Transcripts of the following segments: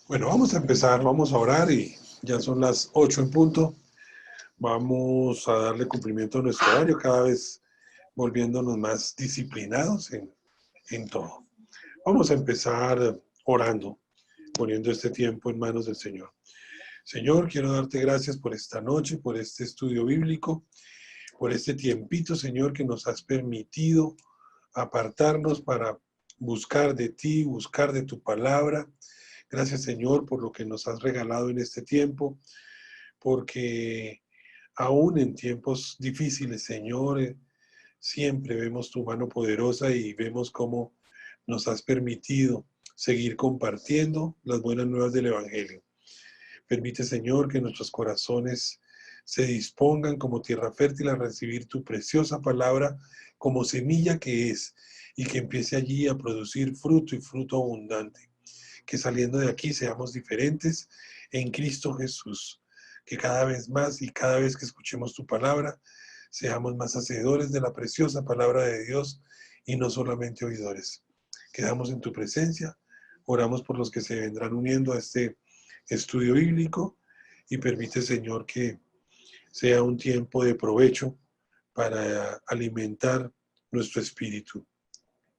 Bueno, vamos a empezar, vamos a orar y ya son las 8 en punto. Vamos a darle cumplimiento a nuestro horario, cada vez volviéndonos más disciplinados en todo. Vamos a empezar orando, poniendo este tiempo en manos del Señor. Señor, quiero darte gracias por esta noche, por este estudio bíblico, por este tiempito, Señor, que nos has permitido apartarnos para buscar de ti, buscar de tu palabra. Gracias, Señor, por lo que nos has regalado en este tiempo, porque aún en tiempos difíciles, Señor, siempre vemos tu mano poderosa y vemos cómo nos has permitido seguir compartiendo las buenas nuevas del Evangelio. Permite, Señor, que nuestros corazones se dispongan como tierra fértil a recibir tu preciosa palabra como semilla que es, y que empiece allí a producir fruto y fruto abundante. Que saliendo de aquí seamos diferentes en Cristo Jesús. Que cada vez más y cada vez que escuchemos tu palabra, seamos más hacedores de la preciosa palabra de Dios y no solamente oidores. Quedamos en tu presencia, oramos por los que se vendrán uniendo a este estudio bíblico y permite, Señor, que sea un tiempo de provecho para alimentar nuestro espíritu.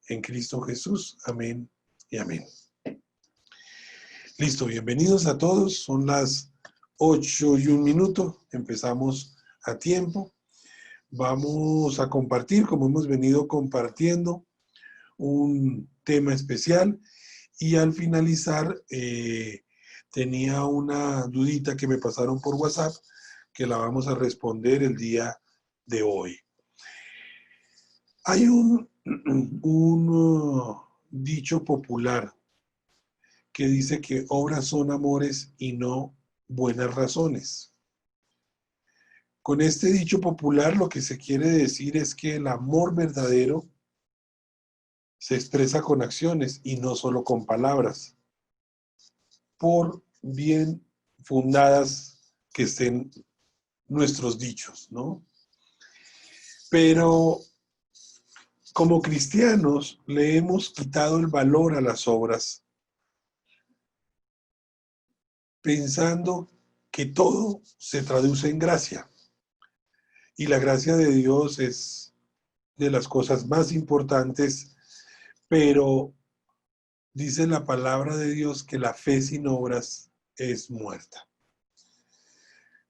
En Cristo Jesús, amén y amén. Listo, bienvenidos a todos. Son las 8:01. Empezamos a tiempo. Vamos a compartir, como hemos venido compartiendo, un tema especial. Y al finalizar, tenía una dudita que me pasaron por WhatsApp, que la vamos a responder el día de hoy. Hay un dicho popular que dice que obras son amores y no buenas razones. Con este dicho popular lo que se quiere decir es que el amor verdadero se expresa con acciones y no solo con palabras, por bien fundadas que estén nuestros dichos, ¿no? Pero como cristianos le hemos quitado el valor a las obras, pensando que todo se traduce en gracia. Y la gracia de Dios es de las cosas más importantes, pero dice la palabra de Dios que la fe sin obras es muerta.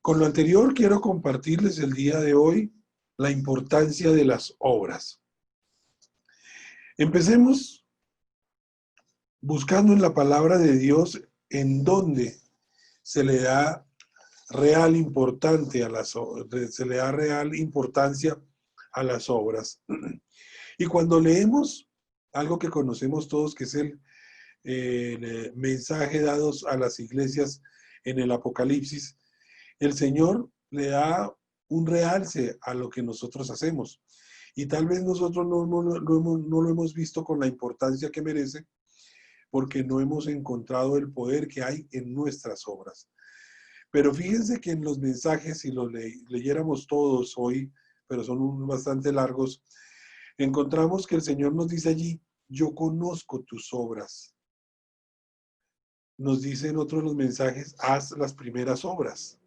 Con lo anterior quiero compartirles el día de hoy la importancia de las obras. Empecemos buscando en la palabra de Dios en donde se le da real importancia a las obras. Y cuando leemos algo que conocemos todos, que es el mensaje dados a las iglesias en el Apocalipsis, el Señor le da un realce a lo que nosotros hacemos. Y tal vez nosotros no lo hemos visto con la importancia que merece, porque no hemos encontrado el poder que hay en nuestras obras. Pero fíjense que en los mensajes, si los leyéramos todos hoy, pero son bastante largos, encontramos que el Señor nos dice allí: yo conozco tus obras. Nos dice en otro de los mensajes: haz las primeras obras.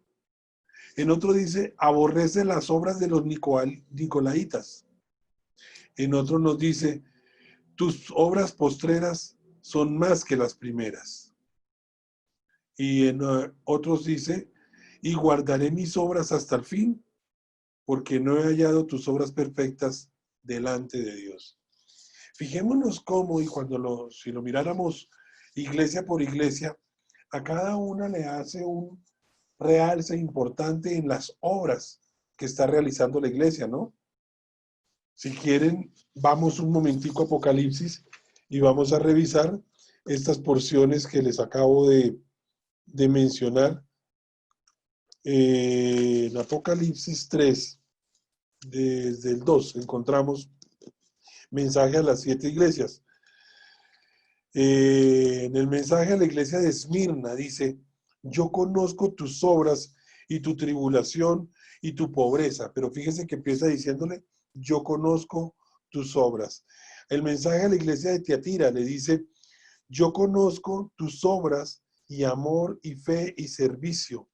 En otro dice: aborrece las obras de los nicolaitas. En otro nos dice: tus obras postreras son más que las primeras. Y en otros dice: y guardaré mis obras hasta el fin, porque no he hallado tus obras perfectas delante de Dios. Fijémonos cómo, y si lo miráramos iglesia por iglesia, a cada una le hace un realce importante en las obras que está realizando la iglesia, ¿no? Si quieren, vamos un momentico a Apocalipsis y vamos a revisar estas porciones que les acabo de mencionar. En Apocalipsis 3, desde el 2, encontramos mensaje a las 7 iglesias. En el mensaje a la iglesia de Esmirna dice: yo conozco tus obras y tu tribulación y tu pobreza. Pero fíjese que empieza diciéndole, yo conozco tus obras. El mensaje a la iglesia de Tiatira le dice, yo conozco tus obras y amor y fe y servicio.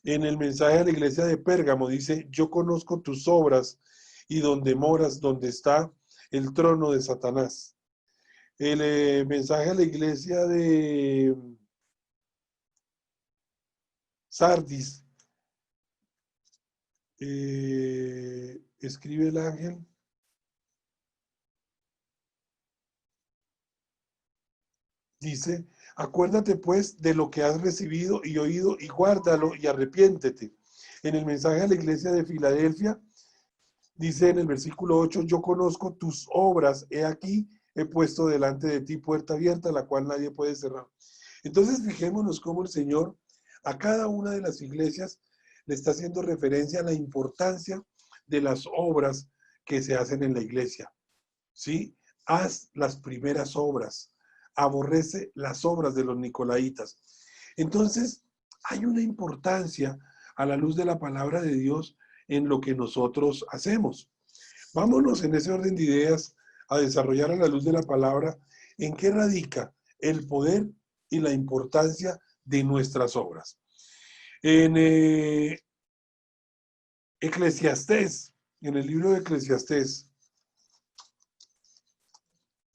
En el mensaje a la iglesia de Pérgamo dice, yo conozco tus obras y donde moras, donde está el trono de Satanás. El mensaje a la iglesia de Sardis, escribe el ángel, dice, acuérdate pues de lo que has recibido y oído y guárdalo y arrepiéntete. En el mensaje a la iglesia de Filadelfia, dice en el versículo 8, yo conozco tus obras, he aquí, he puesto delante de ti puerta abierta, la cual nadie puede cerrar. Entonces fijémonos cómo el Señor a cada una de las iglesias le está haciendo referencia a la importancia de las obras que se hacen en la iglesia. ¿Sí? Haz las primeras obras, aborrece las obras de los nicolaitas. Entonces, hay una importancia a la luz de la palabra de Dios en lo que nosotros hacemos. Vámonos en ese orden de ideas a desarrollar a la luz de la palabra en qué radica el poder y la importancia de nuestras obras. En Eclesiastés, en el libro de Eclesiastés,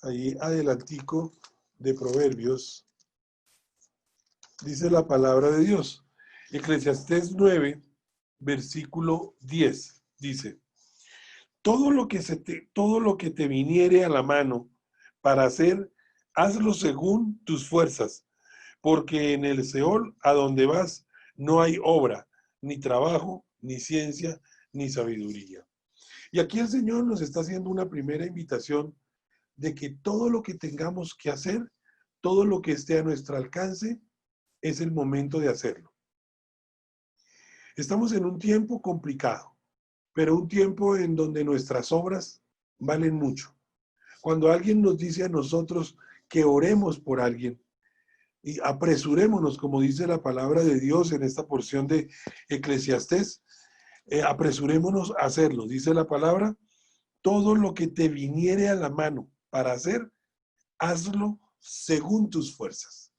ahí adelantico de Proverbios, dice la palabra de Dios. Eclesiastés 9, versículo 10, dice, todo lo que te viniere a la mano para hacer, hazlo según tus fuerzas, porque en el Seol a donde vas no hay obra, ni trabajo, ni ciencia, ni sabiduría. Y aquí el Señor nos está haciendo una primera invitación de que todo lo que tengamos que hacer, todo lo que esté a nuestro alcance, es el momento de hacerlo. Estamos en un tiempo complicado, pero un tiempo en donde nuestras obras valen mucho. Cuando alguien nos dice a nosotros que oremos por alguien, y apresurémonos, como dice la palabra de Dios en esta porción de Eclesiastés, apresurémonos a hacerlo. Dice la palabra, todo lo que te viniere a la mano para hacer, hazlo según tus fuerzas.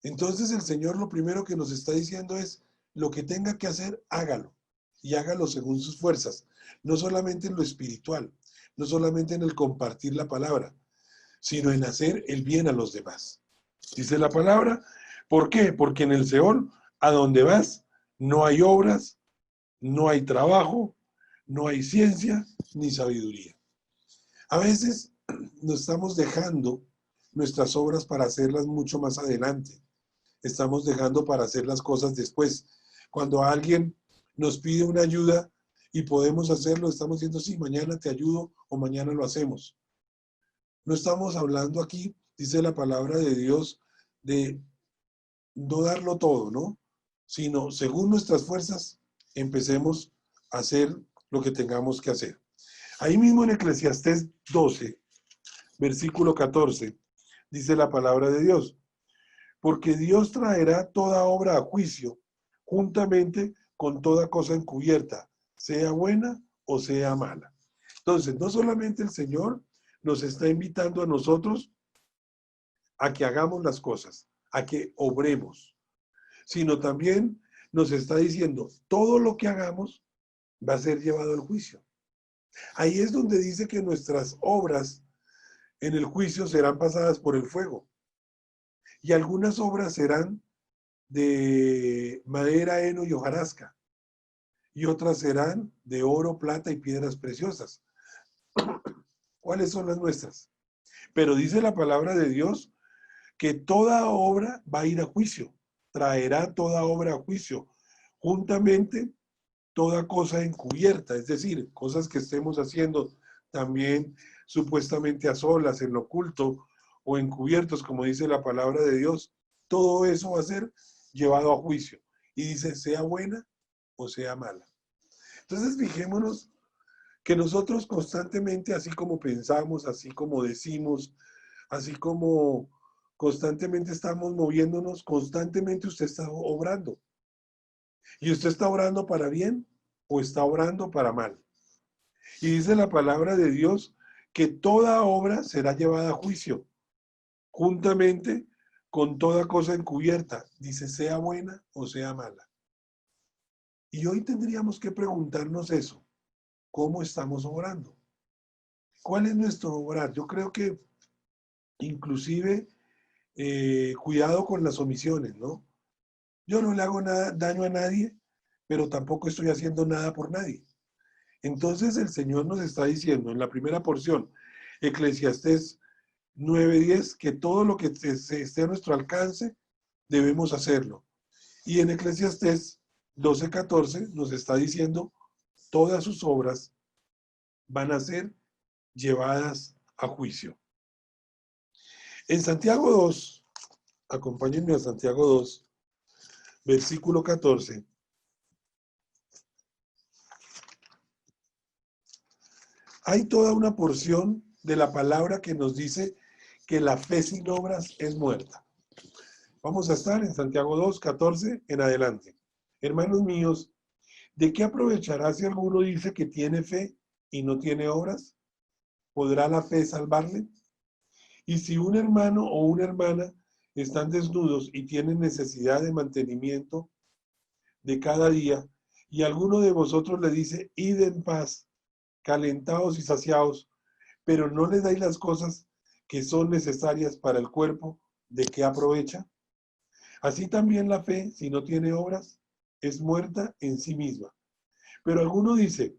Entonces el Señor lo primero que nos está diciendo es, lo que tenga que hacer, hágalo. Y hágalo según sus fuerzas. No solamente en lo espiritual, no solamente en el compartir la palabra, sino en hacer el bien a los demás. Dice la palabra, ¿por qué? Porque en el Seol, a donde vas, no hay obras, no hay trabajo, no hay ciencia ni sabiduría. A veces nos estamos dejando nuestras obras para hacerlas mucho más adelante. Estamos dejando para hacer las cosas después. Cuando alguien nos pide una ayuda y podemos hacerlo, estamos diciendo, sí, mañana te ayudo o mañana lo hacemos. No estamos hablando aquí, dice la palabra de Dios, de no darlo todo, ¿no? Sino, según nuestras fuerzas, empecemos a hacer lo que tengamos que hacer. Ahí mismo en Eclesiastés 12, versículo 14, dice la palabra de Dios, porque Dios traerá toda obra a juicio, juntamente con toda cosa encubierta, sea buena o sea mala. Entonces, no solamente el Señor nos está invitando a nosotros a que hagamos las cosas, a que obremos, sino también nos está diciendo, todo lo que hagamos va a ser llevado al juicio. Ahí es donde dice que nuestras obras en el juicio serán pasadas por el fuego. Y algunas obras serán de madera, heno y hojarasca. Y otras serán de oro, plata y piedras preciosas. ¿Cuáles son las nuestras? Pero dice la palabra de Dios que toda obra va a ir a juicio. Traerá toda obra a juicio. Juntamente toda cosa encubierta, es decir, cosas que estemos haciendo también supuestamente a solas, en lo oculto o encubiertos, como dice la palabra de Dios, todo eso va a ser llevado a juicio. Y dice, sea buena o sea mala. Entonces, fijémonos que nosotros constantemente, así como pensamos, así como decimos, así como constantemente estamos moviéndonos, constantemente usted está obrando. ¿Y usted está orando para bien o está orando para mal? Y dice la palabra de Dios que toda obra será llevada a juicio, juntamente con toda cosa encubierta, dice, sea buena o sea mala. Y hoy tendríamos que preguntarnos eso, ¿cómo estamos obrando? ¿Cuál es nuestro obrar? Yo creo que inclusive cuidado con las omisiones, ¿no? Yo no le hago daño a nadie, pero tampoco estoy haciendo nada por nadie. Entonces el Señor nos está diciendo en la primera porción, Eclesiastés 9:10, que todo lo que esté a nuestro alcance debemos hacerlo. Y en Eclesiastés 12:14 nos está diciendo, todas sus obras van a ser llevadas a juicio. En Santiago 2, acompáñenme a Santiago 2, versículo 14. Hay toda una porción de la palabra que nos dice que la fe sin obras es muerta. Vamos a estar en Santiago 2, 14 en adelante. Hermanos míos, ¿de qué aprovechará si alguno dice que tiene fe y no tiene obras? ¿Podrá la fe salvarle? Y si un hermano o una hermana están desnudos y tienen necesidad de mantenimiento de cada día, y alguno de vosotros le dice, id en paz, calentados y saciados, pero no le dais las cosas que son necesarias para el cuerpo, ¿de qué aprovecha? Así también la fe, si no tiene obras, es muerta en sí misma. Pero alguno dice,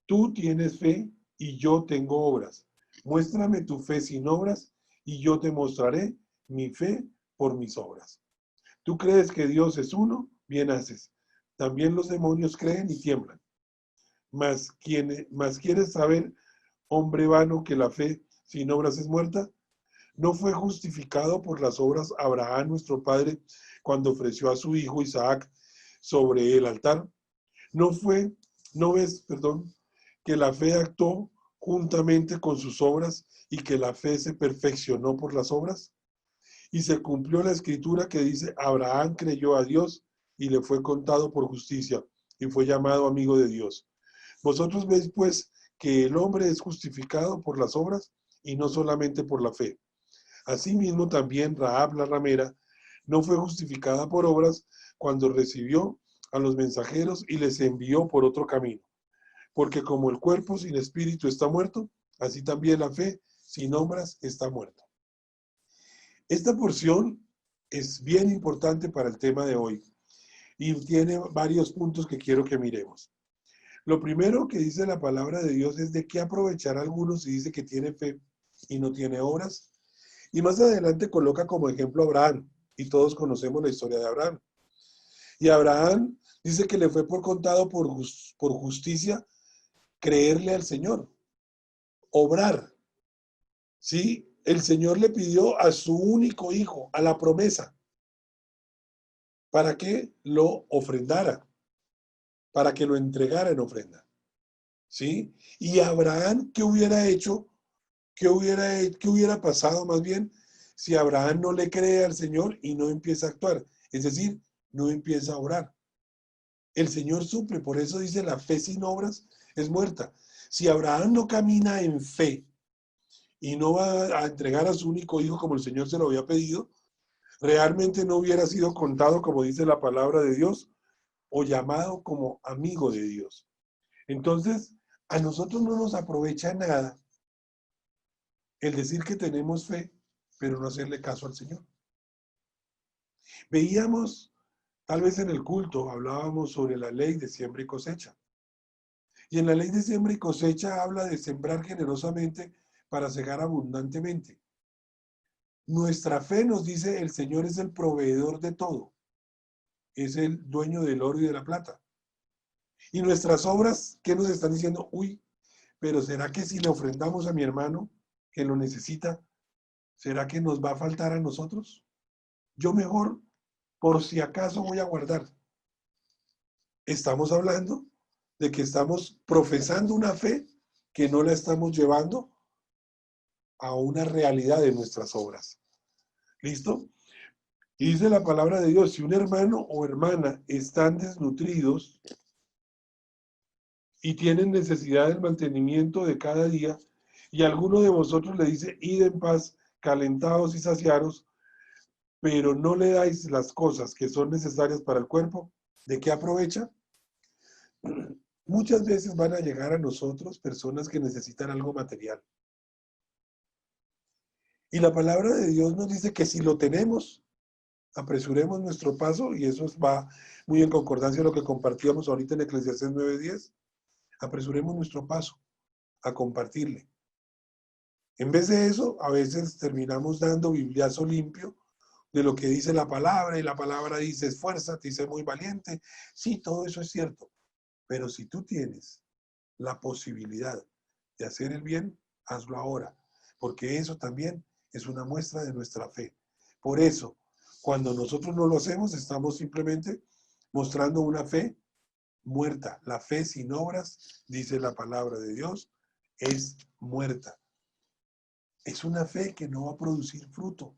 tú tienes fe y yo tengo obras. Muéstrame tu fe sin obras y yo te mostraré mi fe por mis obras. ¿Tú crees que Dios es uno? Bien haces. También los demonios creen y tiemblan. Mas quieres saber, hombre vano, que la fe sin obras es muerta. ¿No fue justificado por las obras Abraham, nuestro padre, cuando ofreció a su hijo Isaac sobre el altar? ¿No ves, que la fe actuó juntamente con sus obras y que la fe se perfeccionó por las obras? Y se cumplió la escritura que dice, Abraham creyó a Dios y le fue contado por justicia y fue llamado amigo de Dios. Vosotros veis pues que el hombre es justificado por las obras y no solamente por la fe. Asimismo también Rahab la ramera no fue justificada por obras cuando recibió a los mensajeros y les envió por otro camino. Porque como el cuerpo sin espíritu está muerto, así también la fe sin obras está muerta. Esta porción es bien importante para el tema de hoy y tiene varios puntos que quiero que miremos. Lo primero que dice la palabra de Dios es de qué aprovechar a algunos si dice que tiene fe y no tiene obras. Y más adelante coloca como ejemplo a Abraham, y todos conocemos la historia de Abraham. Y Abraham dice que le fue por contado por justicia creerle al Señor, obrar. ¿Sí? El Señor le pidió a su único hijo, a la promesa, para que lo ofrendara, para que lo entregara en ofrenda. ¿Sí? Y Abraham, ¿qué hubiera hecho? ¿Qué hubiera pasado más bien si Abraham no le cree al Señor y no empieza a actuar? Es decir, no empieza a orar. El Señor suple, por eso dice la fe sin obras es muerta. Si Abraham no camina en fe y no va a entregar a su único hijo como el Señor se lo había pedido, realmente no hubiera sido contado, como dice la palabra de Dios, o llamado como amigo de Dios. Entonces, a nosotros no nos aprovecha nada el decir que tenemos fe, pero no hacerle caso al Señor. Veíamos, tal vez en el culto, hablábamos sobre la ley de siembra y cosecha. Y en la ley de siembra y cosecha habla de sembrar generosamente para cegar abundantemente. Nuestra fe nos dice el Señor es el proveedor de todo. Es el dueño del oro y de la plata. Y nuestras obras, ¿qué nos están diciendo? Uy, pero ¿será que si le ofrendamos a mi hermano que lo necesita, será que nos va a faltar a nosotros? Yo mejor, por si acaso, voy a guardar. Estamos hablando de que estamos profesando una fe que no la estamos llevando a una realidad de nuestras obras. ¿Listo? Y dice la palabra de Dios, si un hermano o hermana están desnutridos y tienen necesidad del mantenimiento de cada día, y alguno de vosotros le dice, id en paz, calentados y saciaros, pero no le dais las cosas que son necesarias para el cuerpo, ¿de qué aprovecha? Muchas veces van a llegar a nosotros personas que necesitan algo material. Y la palabra de Dios nos dice que si lo tenemos, apresuremos nuestro paso, y eso va muy en concordancia a lo que compartíamos ahorita en Eclesiastés 9:10. Apresuremos nuestro paso a compartirle. En vez de eso, a veces terminamos dando bibliazo limpio de lo que dice la palabra, y la palabra dice esfuérzate y sé muy valiente. Sí, todo eso es cierto. Pero si tú tienes la posibilidad de hacer el bien, hazlo ahora, porque eso también es una muestra de nuestra fe. Por eso, cuando nosotros no lo hacemos, estamos simplemente mostrando una fe muerta. La fe sin obras, dice la palabra de Dios, es muerta. Es una fe que no va a producir fruto.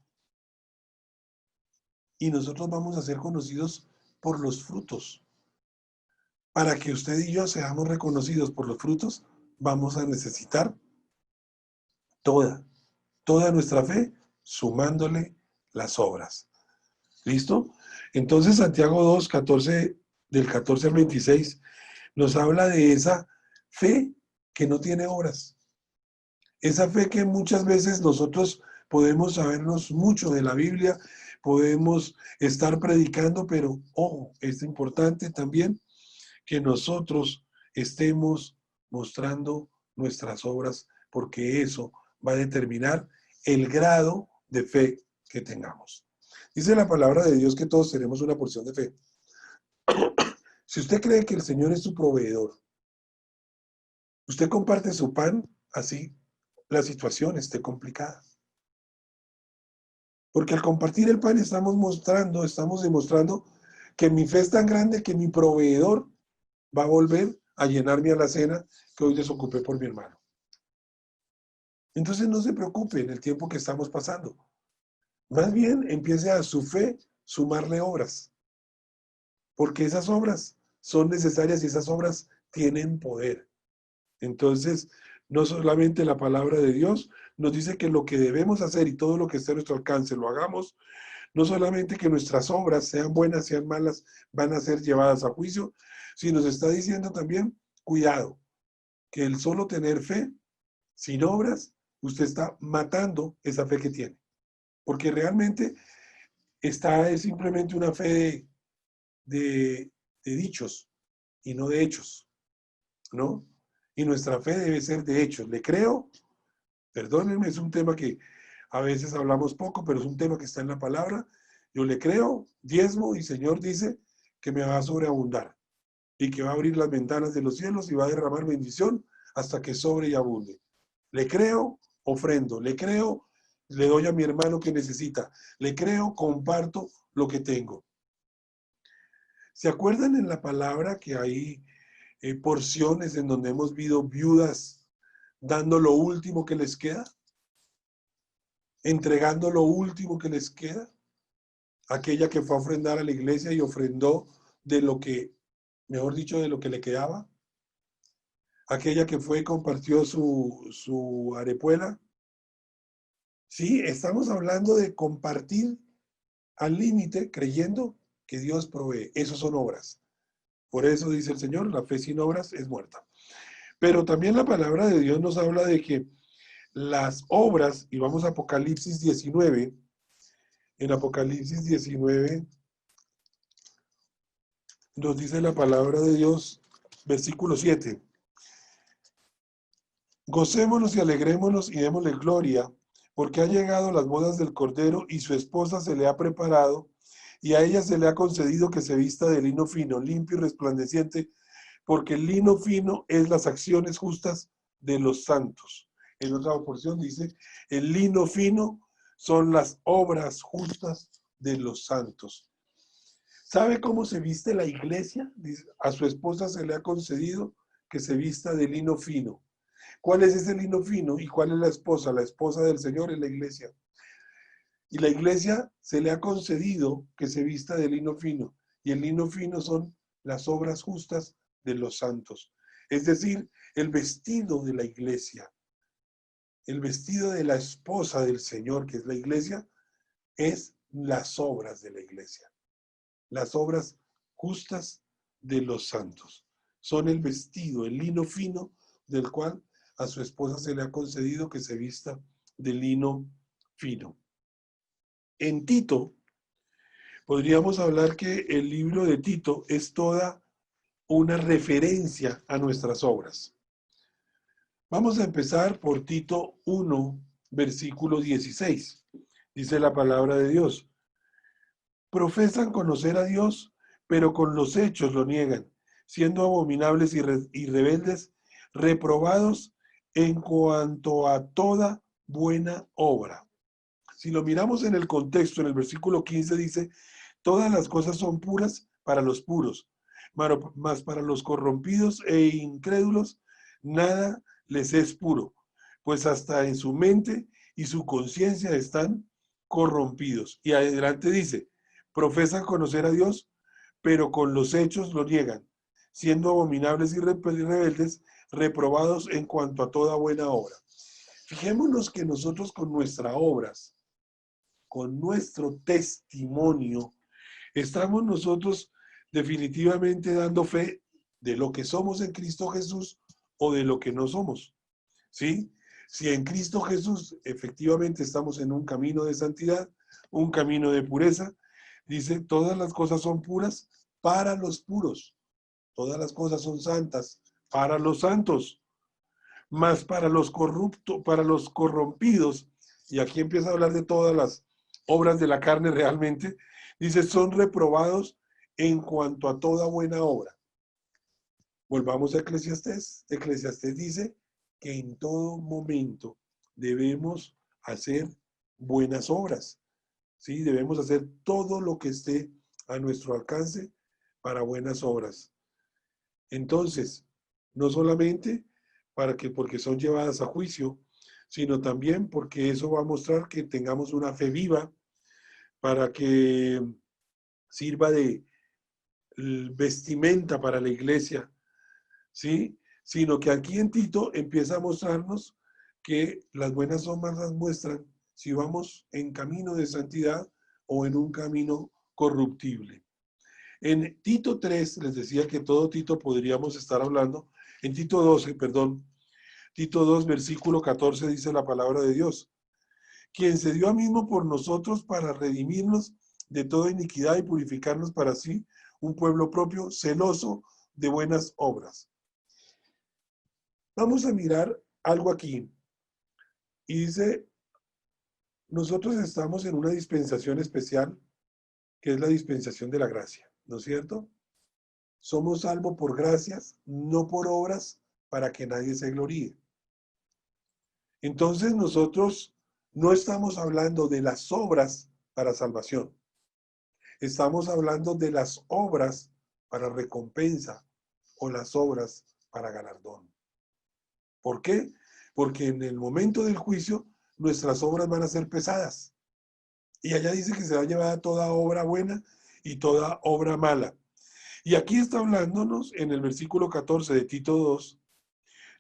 Y nosotros vamos a ser conocidos por los frutos. Para que usted y yo seamos reconocidos por los frutos, vamos a necesitar toda nuestra fe, sumándole las obras. ¿Listo? Entonces Santiago 2, 14, del 14 al 26, nos habla de esa fe que no tiene obras. Esa fe que muchas veces nosotros podemos sabernos mucho de la Biblia, podemos estar predicando, pero ojo, es importante también que nosotros estemos mostrando nuestras obras, porque eso va a determinar el grado de fe que tengamos. Dice la palabra de Dios que todos tenemos una porción de fe. Si usted cree que el Señor es su proveedor, usted comparte su pan, así la situación esté complicada. Porque al compartir el pan estamos demostrando que mi fe es tan grande que mi proveedor va a volver a llenar mi alacena que hoy desocupé por mi hermano. Entonces no se preocupe en el tiempo que estamos pasando. Más bien empiece a su fe sumarle obras. Porque esas obras son necesarias y esas obras tienen poder. Entonces, no solamente la palabra de Dios nos dice que lo que debemos hacer y todo lo que esté a nuestro alcance lo hagamos, no solamente que nuestras obras, sean buenas, sean malas, van a ser llevadas a juicio, sino nos está diciendo también, cuidado, que el solo tener fe sin obras, usted está matando esa fe que tiene. Porque realmente es simplemente una fe de dichos y no de hechos, ¿no? Y nuestra fe debe ser de hechos. Le creo, perdónenme, es un tema que a veces hablamos poco, pero es un tema que está en la palabra. Yo le creo, diezmo, y Señor dice que me va a sobreabundar y que va a abrir las ventanas de los cielos y va a derramar bendición hasta que sobre y abunde. Le creo, ofrendo. Le creo, le doy a mi hermano que necesita. Le creo, comparto lo que tengo. ¿Se acuerdan en la palabra que hay porciones en donde hemos visto viudas dando lo último que les queda? Entregando lo último que les queda. Aquella que fue a ofrendar a la iglesia y ofrendó de lo que, mejor dicho, de lo que le quedaba. Aquella que fue y compartió su arepuela. Sí, estamos hablando de compartir al límite, creyendo que Dios provee. Eso son obras. Por eso dice el Señor, la fe sin obras es muerta. Pero también la palabra de Dios nos habla de que las obras, y vamos a Apocalipsis 19, en Apocalipsis 19 nos dice la palabra de Dios, versículo 7. Gocémonos y alegrémonos y démosle gloria, porque ha llegado las bodas del Cordero y su esposa se le ha preparado, y a ella se le ha concedido que se vista de lino fino, limpio y resplandeciente, porque el lino fino es las acciones justas de los santos. En otra porción dice, el lino fino son las obras justas de los santos. ¿Sabe cómo se viste la iglesia? A su esposa se le ha concedido que se vista de lino fino. ¿Cuál es ese lino fino y cuál es la esposa? La esposa del Señor es la iglesia. Y la iglesia se le ha concedido que se vista de lino fino. Y el lino fino son las obras justas de los santos. Es decir, el vestido de la iglesia, el vestido de la esposa del Señor, que es la iglesia, es las obras de la iglesia. Las obras justas de los santos. Son el vestido, el lino fino, del cual a su esposa se le ha concedido que se vista de lino fino. En Tito, podríamos hablar que el libro de Tito es toda una referencia a nuestras obras. Vamos a empezar por Tito 1, versículo 16. Dice la palabra de Dios: profesan conocer a Dios, pero con los hechos lo niegan, siendo abominables y rebeldes, reprobados en cuanto a toda buena obra. Si lo miramos en el contexto, en el versículo 15 dice: todas las cosas son puras para los puros, mas para los corrompidos e incrédulos nada les es puro, pues hasta en su mente y su conciencia están corrompidos. Y adelante dice: profesan conocer a Dios, pero con los hechos lo niegan, siendo abominables y rebeldes, reprobados en cuanto a toda buena obra. Fijémonos que nosotros con nuestras obras, con nuestro testimonio, estamos nosotros definitivamente dando fe de lo que somos en Cristo Jesús o de lo que no somos, ¿sí? Si en Cristo Jesús efectivamente estamos en un camino de santidad, un camino de pureza, dice: todas las cosas son puras para los puros, todas las cosas son santas para los santos, mas para los corruptos, para los corrompidos, y aquí empieza a hablar de todas las obras de la carne realmente, dice: son reprobados en cuanto a toda buena obra. Volvamos a Eclesiastés. Eclesiastés dice que en todo momento debemos hacer buenas obras, ¿sí? Debemos hacer todo lo que esté a nuestro alcance para buenas obras. Entonces, no solamente porque son llevadas a juicio, sino también porque eso va a mostrar que tengamos una fe viva, para que sirva de vestimenta para la iglesia, ¿sí? Sino que aquí en Tito empieza a mostrarnos que las buenas obras las muestran si vamos en camino de santidad o en un camino corruptible. En Tito 3, les decía que todo Tito podríamos estar hablando. En Tito 12, perdón, Tito 2, versículo 14 dice la palabra de Dios: quien se dio a mismo por nosotros para redimirnos de toda iniquidad y purificarnos para sí un pueblo propio, celoso de buenas obras. Vamos a mirar algo aquí. Y dice: nosotros estamos en una dispensación especial, que es la dispensación de la gracia, ¿no es cierto? Somos salvos por gracias, no por obras, para que nadie se gloríe. Entonces nosotros no estamos hablando de las obras para salvación. Estamos hablando de las obras para recompensa o las obras para galardón. ¿Por qué? Porque en el momento del juicio nuestras obras van a ser pesadas. Y allá dice que se va a llevar toda obra buena y toda obra mala. Y aquí está hablándonos en el versículo 14 de Tito 2.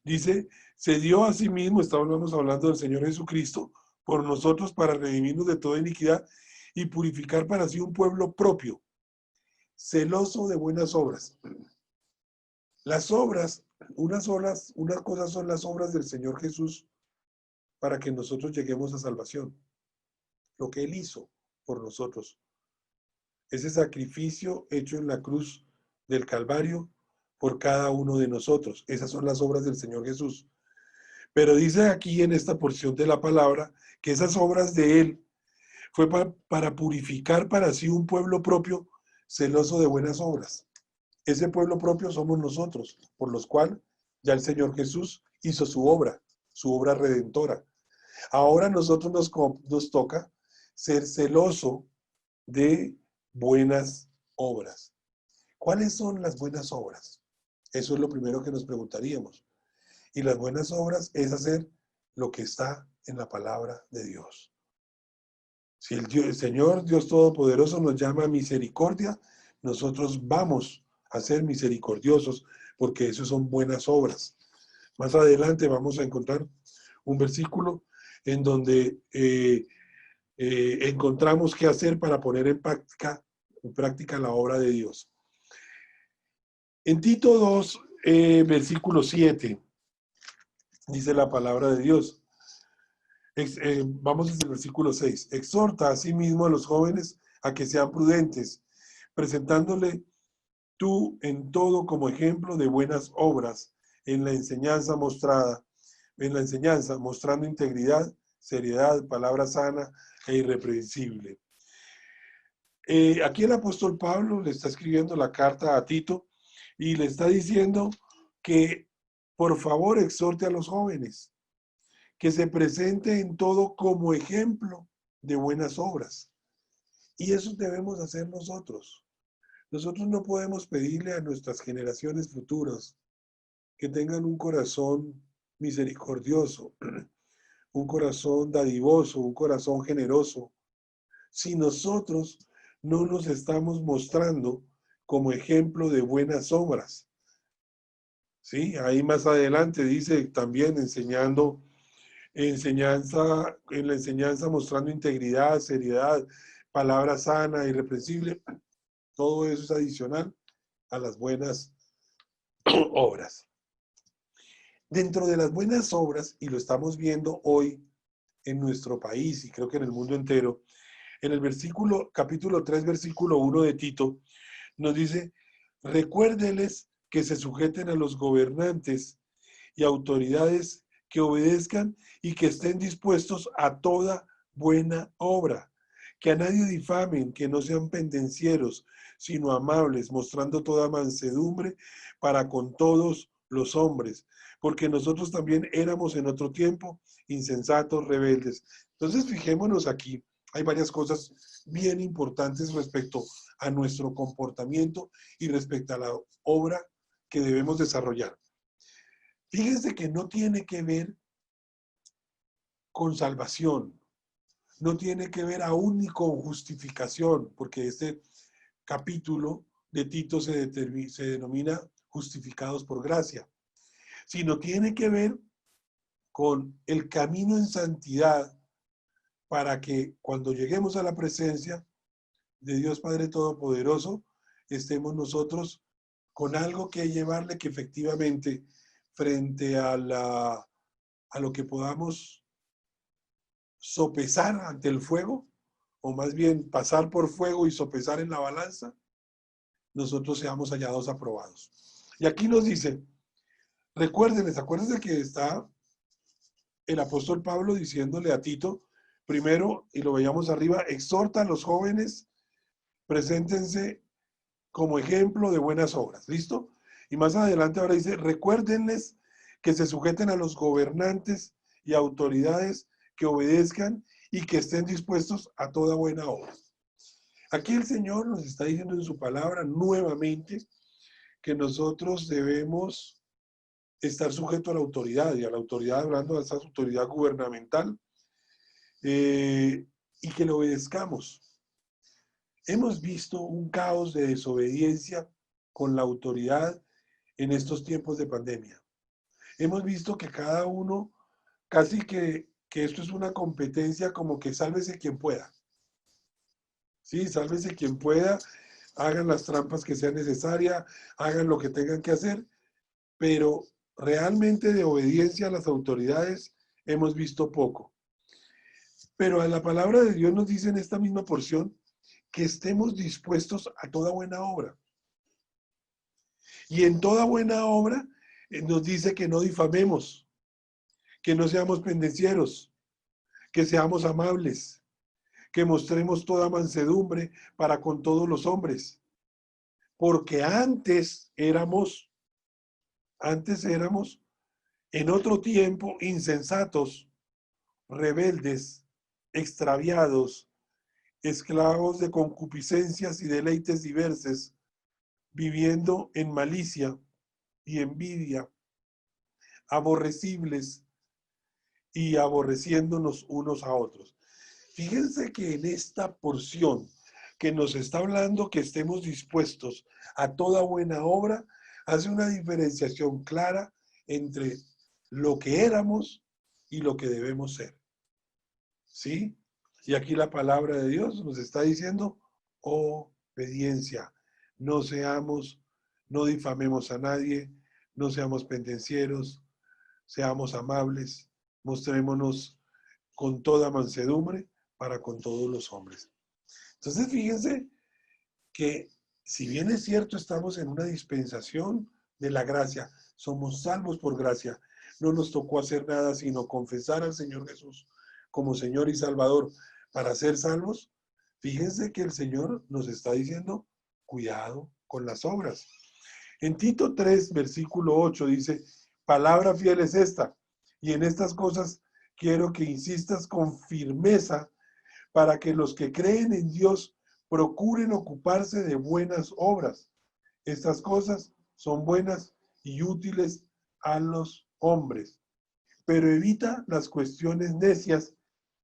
Dice: se dio a sí mismo, estábamos hablando del Señor Jesucristo, por nosotros para redimirnos de toda iniquidad y purificar para sí un pueblo propio, celoso de buenas obras. Las obras, unas cosas son las obras del Señor Jesús para que nosotros lleguemos a salvación. Lo que Él hizo por nosotros. Ese sacrificio hecho en la cruz del Calvario por cada uno de nosotros. Esas son las obras del Señor Jesús. Pero dice aquí en esta porción de la palabra que esas obras de Él fue para purificar para sí un pueblo propio, celoso de buenas obras. Ese pueblo propio somos nosotros, por los cuales ya el Señor Jesús hizo su obra redentora. Ahora a nosotros nos toca ser celoso de buenas obras. ¿Cuáles son las buenas obras? Eso es lo primero que nos preguntaríamos. Y las buenas obras es hacer lo que está en la palabra de Dios. Si el Señor Dios Todopoderoso nos llama a misericordia, nosotros vamos a ser misericordiosos porque eso son buenas obras. Más adelante vamos a encontrar un versículo en donde encontramos qué hacer para poner en práctica la obra de Dios. En Tito 2, versículo 7, dice la palabra de Dios. Vamos desde el versículo 6. Exhorta a sí mismo a los jóvenes a que sean prudentes, presentándole tú en todo como ejemplo de buenas obras, en la enseñanza mostrando integridad, seriedad, palabra sana e irreprensible. Aquí el apóstol Pablo le está escribiendo la carta a Tito y le está diciendo que por favor exhorte a los jóvenes, que se presente en todo como ejemplo de buenas obras. Y eso debemos hacer nosotros. Nosotros no podemos pedirle a nuestras generaciones futuras que tengan un corazón misericordioso, un corazón dadivoso, un corazón generoso, si nosotros no nos estamos mostrando como ejemplo de buenas obras. ¿Sí? Ahí más adelante dice también en la enseñanza mostrando integridad, seriedad, palabra sana, irreprensible. Todo eso es adicional a las buenas obras. Dentro de las buenas obras, y lo estamos viendo hoy en nuestro país y creo que en el mundo entero, en el capítulo 3, versículo 1 de Tito, nos dice, recuérdeles que se sujeten a los gobernantes y autoridades, que obedezcan y que estén dispuestos a toda buena obra, que a nadie difamen, que no sean pendencieros, sino amables, mostrando toda mansedumbre para con todos los hombres, porque nosotros también éramos en otro tiempo insensatos, rebeldes. Entonces, fijémonos aquí, hay varias cosas bien importantes respecto a nuestro comportamiento y respecto a la obra que debemos desarrollar. Fíjense que no tiene que ver con salvación, no tiene que ver aún ni con justificación, porque este capítulo de Tito se denomina justificados por gracia, sino tiene que ver con el camino en santidad para que cuando lleguemos a la presencia de Dios Padre Todopoderoso, estemos nosotros con algo que llevarle que efectivamente frente a lo que podamos sopesar ante el fuego, o más bien pasar por fuego y sopesar en la balanza, nosotros seamos hallados aprobados. Y aquí nos dice, acuérdense que está el apóstol Pablo diciéndole a Tito, primero, y lo veíamos arriba, exhorta a los jóvenes, preséntense como ejemplo de buenas obras, ¿listo? Y más adelante ahora dice, recuérdenles que se sujeten a los gobernantes y autoridades, que obedezcan y que estén dispuestos a toda buena obra. Aquí el Señor nos está diciendo en su palabra nuevamente que nosotros debemos estar sujetos a la autoridad, y a la autoridad, hablando de esa autoridad gubernamental, y que le obedezcamos. Hemos visto un caos de desobediencia con la autoridad en estos tiempos de pandemia. Hemos visto que cada uno, casi que esto es una competencia como que sálvese quien pueda. Sí, sálvese quien pueda, hagan las trampas que sean necesarias, hagan lo que tengan que hacer, pero realmente de obediencia a las autoridades hemos visto poco. Pero a la palabra de Dios nos dice en esta misma porción que estemos dispuestos a toda buena obra. Y en toda buena obra nos dice que no difamemos, que no seamos pendencieros, que seamos amables, que mostremos toda mansedumbre para con todos los hombres. Porque antes éramos en otro tiempo insensatos, rebeldes, extraviados, esclavos de concupiscencias y deleites diversos, viviendo en malicia y envidia, aborrecibles y aborreciéndonos unos a otros. Fíjense que en esta porción que nos está hablando que estemos dispuestos a toda buena obra, hace una diferenciación clara entre lo que éramos y lo que debemos ser. ¿Sí? Y aquí la palabra de Dios nos está diciendo obediencia. No seamos, no difamemos a nadie, no seamos pendencieros, seamos amables, mostrémonos con toda mansedumbre para con todos los hombres. Entonces, fíjense que si bien es cierto, estamos en una dispensación de la gracia, somos salvos por gracia, no nos tocó hacer nada sino confesar al Señor Jesús como Señor y Salvador para ser salvos. Fíjense que el Señor nos está diciendo, cuidado con las obras. En Tito 3, versículo 8 dice, palabra fiel es esta, y en estas cosas quiero que insistas con firmeza para que los que creen en Dios procuren ocuparse de buenas obras. Estas cosas son buenas y útiles a los hombres, pero evita las cuestiones necias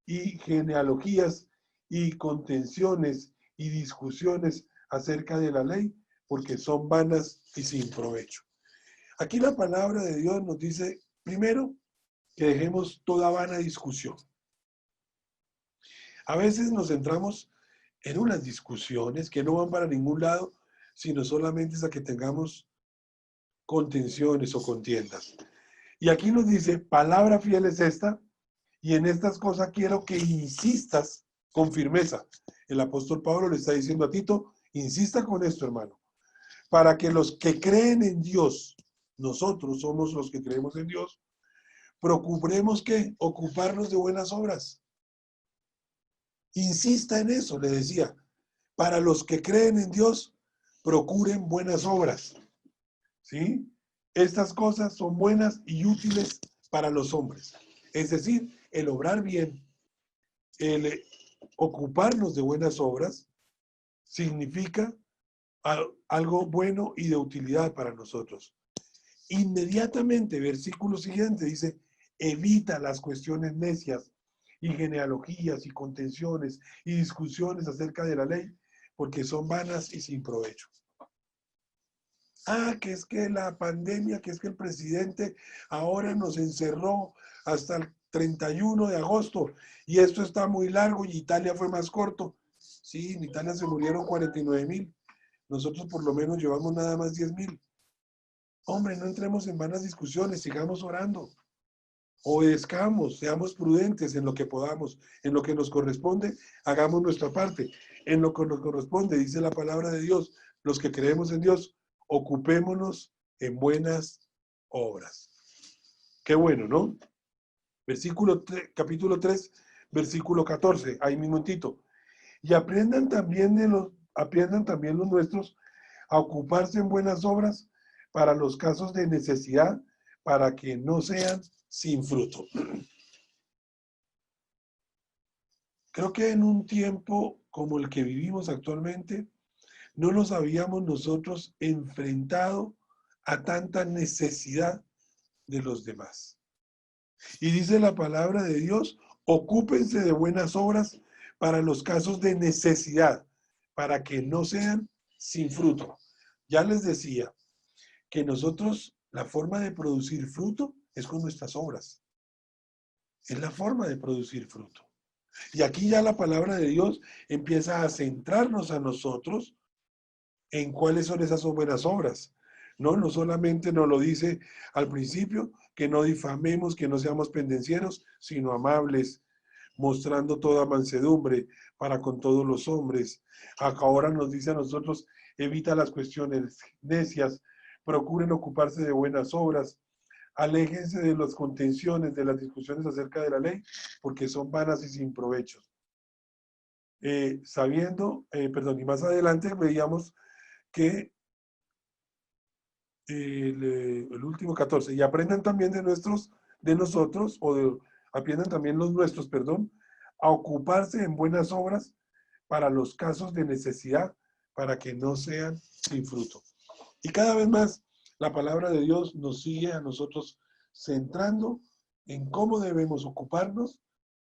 y genealogías y contenciones y discusiones acerca de la ley, porque son vanas y sin provecho. Aquí la palabra de Dios nos dice, primero, que dejemos toda vana discusión. A veces nos centramos en unas discusiones que no van para ningún lado, sino solamente hasta que tengamos contenciones o contiendas. Y aquí nos dice, palabra fiel es esta, y en estas cosas quiero que insistas con firmeza. El apóstol Pablo le está diciendo a Tito, insista con esto, hermano, para que los que creen en Dios, nosotros somos los que creemos en Dios, procuremos que ocuparnos de buenas obras. Insista en eso, le decía, para los que creen en Dios, procuren buenas obras. ¿Sí? Estas cosas son buenas y útiles para los hombres. Es decir, el obrar bien, el ocuparnos de buenas obras, significa algo bueno y de utilidad para nosotros. Inmediatamente, versículo siguiente dice, evita las cuestiones necias y genealogías y contenciones y discusiones acerca de la ley, porque son vanas y sin provecho. Ah, que es que la pandemia, que es que el presidente ahora nos encerró hasta el 31 de agosto y esto está muy largo y Italia fue más corto. Sí, en Italia se murieron 49,000. Nosotros por lo menos llevamos nada más 10,000. Hombre, no entremos en vanas discusiones, sigamos orando. Obedezcamos, seamos prudentes en lo que podamos, en lo que nos corresponde, hagamos nuestra parte. En lo que nos corresponde, dice la palabra de Dios, los que creemos en Dios, ocupémonos en buenas obras. Qué bueno, ¿no? Capítulo 3, versículo 14, ahí mismo en Tito. Y aprendan también los nuestros a ocuparse en buenas obras para los casos de necesidad, para que no sean sin fruto. Creo que en un tiempo como el que vivimos actualmente, no nos habíamos nosotros enfrentado a tanta necesidad de los demás. Y dice la palabra de Dios, ocúpense de buenas obras para los casos de necesidad, para que no sean sin fruto. Ya les decía que nosotros, la forma de producir fruto es con nuestras obras. Es la forma de producir fruto. Y aquí ya la palabra de Dios empieza a centrarnos a nosotros en cuáles son esas buenas obras. No solamente nos lo dice al principio, que no difamemos, que no seamos pendencieros, sino amables, mostrando toda mansedumbre para con todos los hombres. Ahora nos dice a nosotros, evita las cuestiones necias, procuren ocuparse de buenas obras, aléjense de las contenciones, de las discusiones acerca de la ley, porque son vanas y sin provecho. Y más adelante veíamos que el último 14, y aprendan también aprendan también los nuestros, a ocuparse en buenas obras para los casos de necesidad, para que no sean sin fruto. Y cada vez más la palabra de Dios nos sigue a nosotros centrando en cómo debemos ocuparnos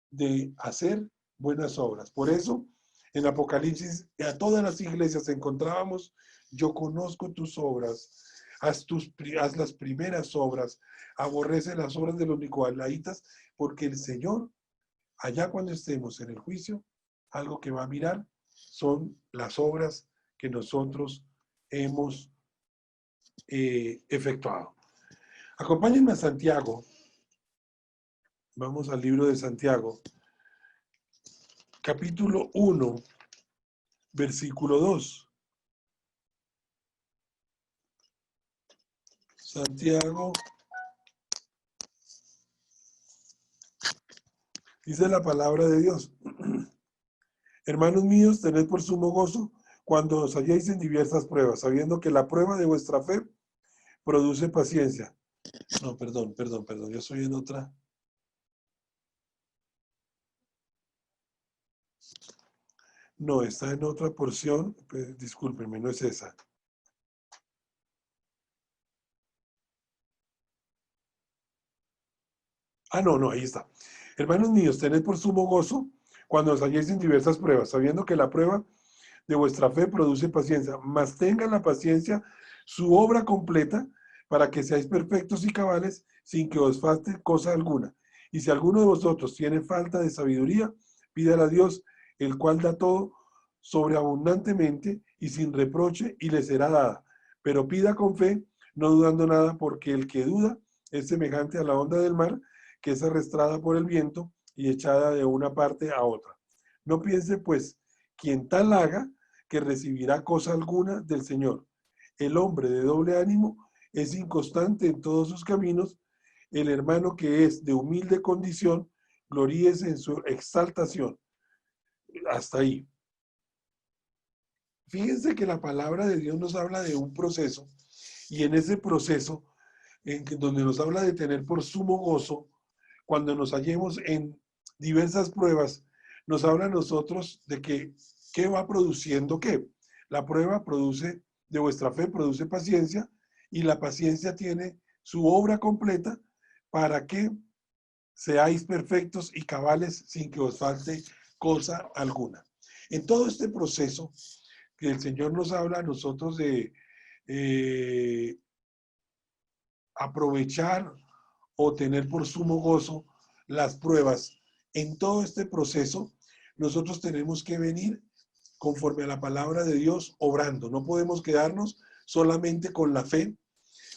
de hacer buenas obras. Por eso, en Apocalipsis, a todas las iglesias encontrábamos, yo conozco tus obras, haz las primeras obras, aborrece las obras de los nicolaítas, porque el Señor, allá cuando estemos en el juicio, algo que va a mirar son las obras que nosotros hemos efectuado. Acompáñenme a Santiago. Vamos al libro de Santiago, capítulo 1, versículo 2. Santiago, dice la palabra de Dios. Hermanos míos, tened por sumo gozo cuando os halléis en diversas pruebas, sabiendo que la prueba de vuestra fe produce paciencia. No, perdón, yo soy en otra. No, está en otra porción. Discúlpenme, no es esa. No, ahí está. Hermanos míos, tened por sumo gozo cuando os halléis en diversas pruebas, sabiendo que la prueba de vuestra fe produce paciencia, mas tenga la paciencia su obra completa para que seáis perfectos y cabales sin que os falte cosa alguna. Y si alguno de vosotros tiene falta de sabiduría, pídala a Dios, el cual da todo sobreabundantemente y sin reproche, y le será dada. Pero pida con fe, no dudando nada, porque el que duda es semejante a la onda del mar, que es arrastrada por el viento y echada de una parte a otra. No piense, pues, quien tal haga, que recibirá cosa alguna del Señor. El hombre de doble ánimo es inconstante en todos sus caminos. El hermano que es de humilde condición, gloríese en su exaltación. Hasta ahí. Fíjense que la palabra de Dios nos habla de un proceso, y en ese proceso, donde nos habla de tener por sumo gozo, cuando nos hallemos en diversas pruebas, nos habla a nosotros de que, ¿qué va produciendo qué? La prueba produce, de vuestra fe produce paciencia, y la paciencia tiene su obra completa para que seáis perfectos y cabales sin que os falte cosa alguna. En todo este proceso que el Señor nos habla a nosotros de aprovechar o tener por sumo gozo las pruebas, en todo este proceso nosotros tenemos que venir conforme a la palabra de Dios obrando. No podemos quedarnos solamente con la fe,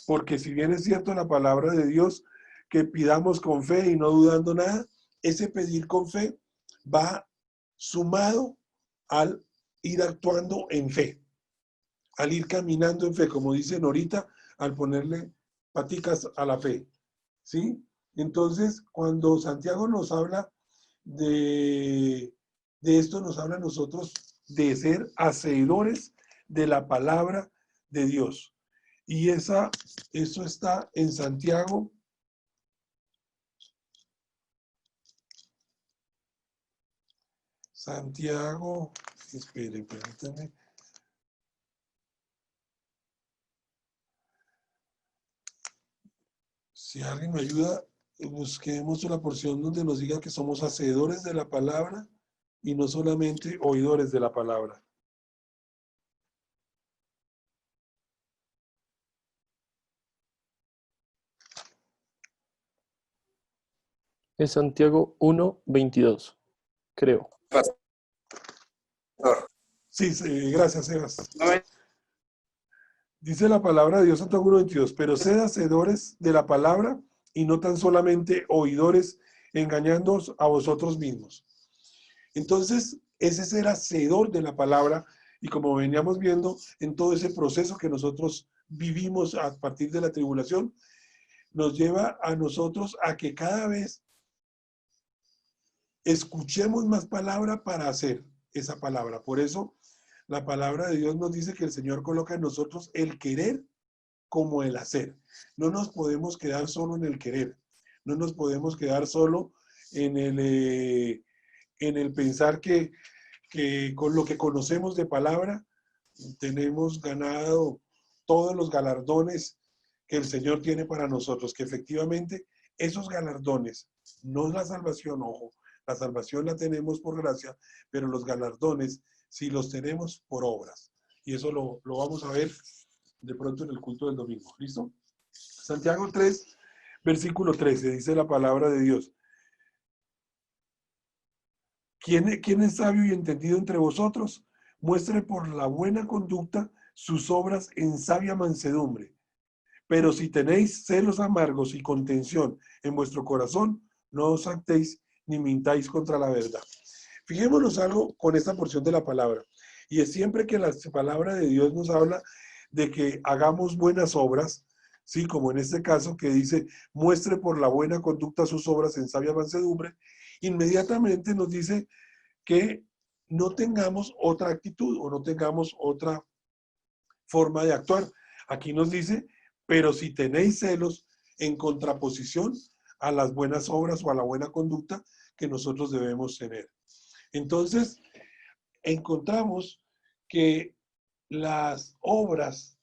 porque si bien es cierto la palabra de Dios que pidamos con fe y no dudando nada, ese pedir con fe va sumado al ir actuando en fe, al ir caminando en fe, como dicen ahorita, al ponerle paticas a la fe, ¿sí? Entonces, cuando Santiago nos habla de esto, nos habla a nosotros de ser hacedores de la palabra de Dios. Y eso está en Santiago. Santiago, esperen, permítanme. Si alguien me ayuda, busquemos una porción donde nos diga que somos hacedores de la palabra y no solamente oidores de la palabra. Es Santiago 1:22, creo. Sí, gracias, Sebas. Dice la palabra de Dios, Santiago 1:22, pero sed hacedores de la palabra y no tan solamente oidores, engañándoos a vosotros mismos. Entonces, ese ser hacedor de la palabra, y como veníamos viendo en todo ese proceso que nosotros vivimos a partir de la tribulación, nos lleva a nosotros a que cada vez escuchemos más palabra para hacer esa palabra. Por eso, la palabra de Dios nos dice que el Señor coloca en nosotros el querer como el hacer. No nos podemos quedar solo en el querer. No nos podemos quedar solo en el pensar que con lo que conocemos de palabra tenemos ganado todos los galardones que el Señor tiene para nosotros, que efectivamente esos galardones, no la salvación, ojo, La salvación la tenemos por gracia, pero los galardones sí los tenemos por obras. Y eso lo vamos a ver de pronto en el culto del domingo. ¿Listo? Santiago 3, versículo 13, dice la palabra de Dios. ¿Quién es sabio y entendido entre vosotros? Muestre por la buena conducta sus obras en sabia mansedumbre. Pero si tenéis celos amargos y contención en vuestro corazón, no os actéis ni mintáis contra la verdad. Fijémonos algo con esta porción de la palabra. Y es siempre que la palabra de Dios nos habla de que hagamos buenas obras, ¿sí? Como en este caso que dice, muestre por la buena conducta sus obras en sabia mansedumbre, inmediatamente nos dice que no tengamos otra actitud o no tengamos otra forma de actuar. Aquí nos dice, pero si tenéis celos en contraposición a las buenas obras o a la buena conducta que nosotros debemos tener. Entonces, encontramos que las obras,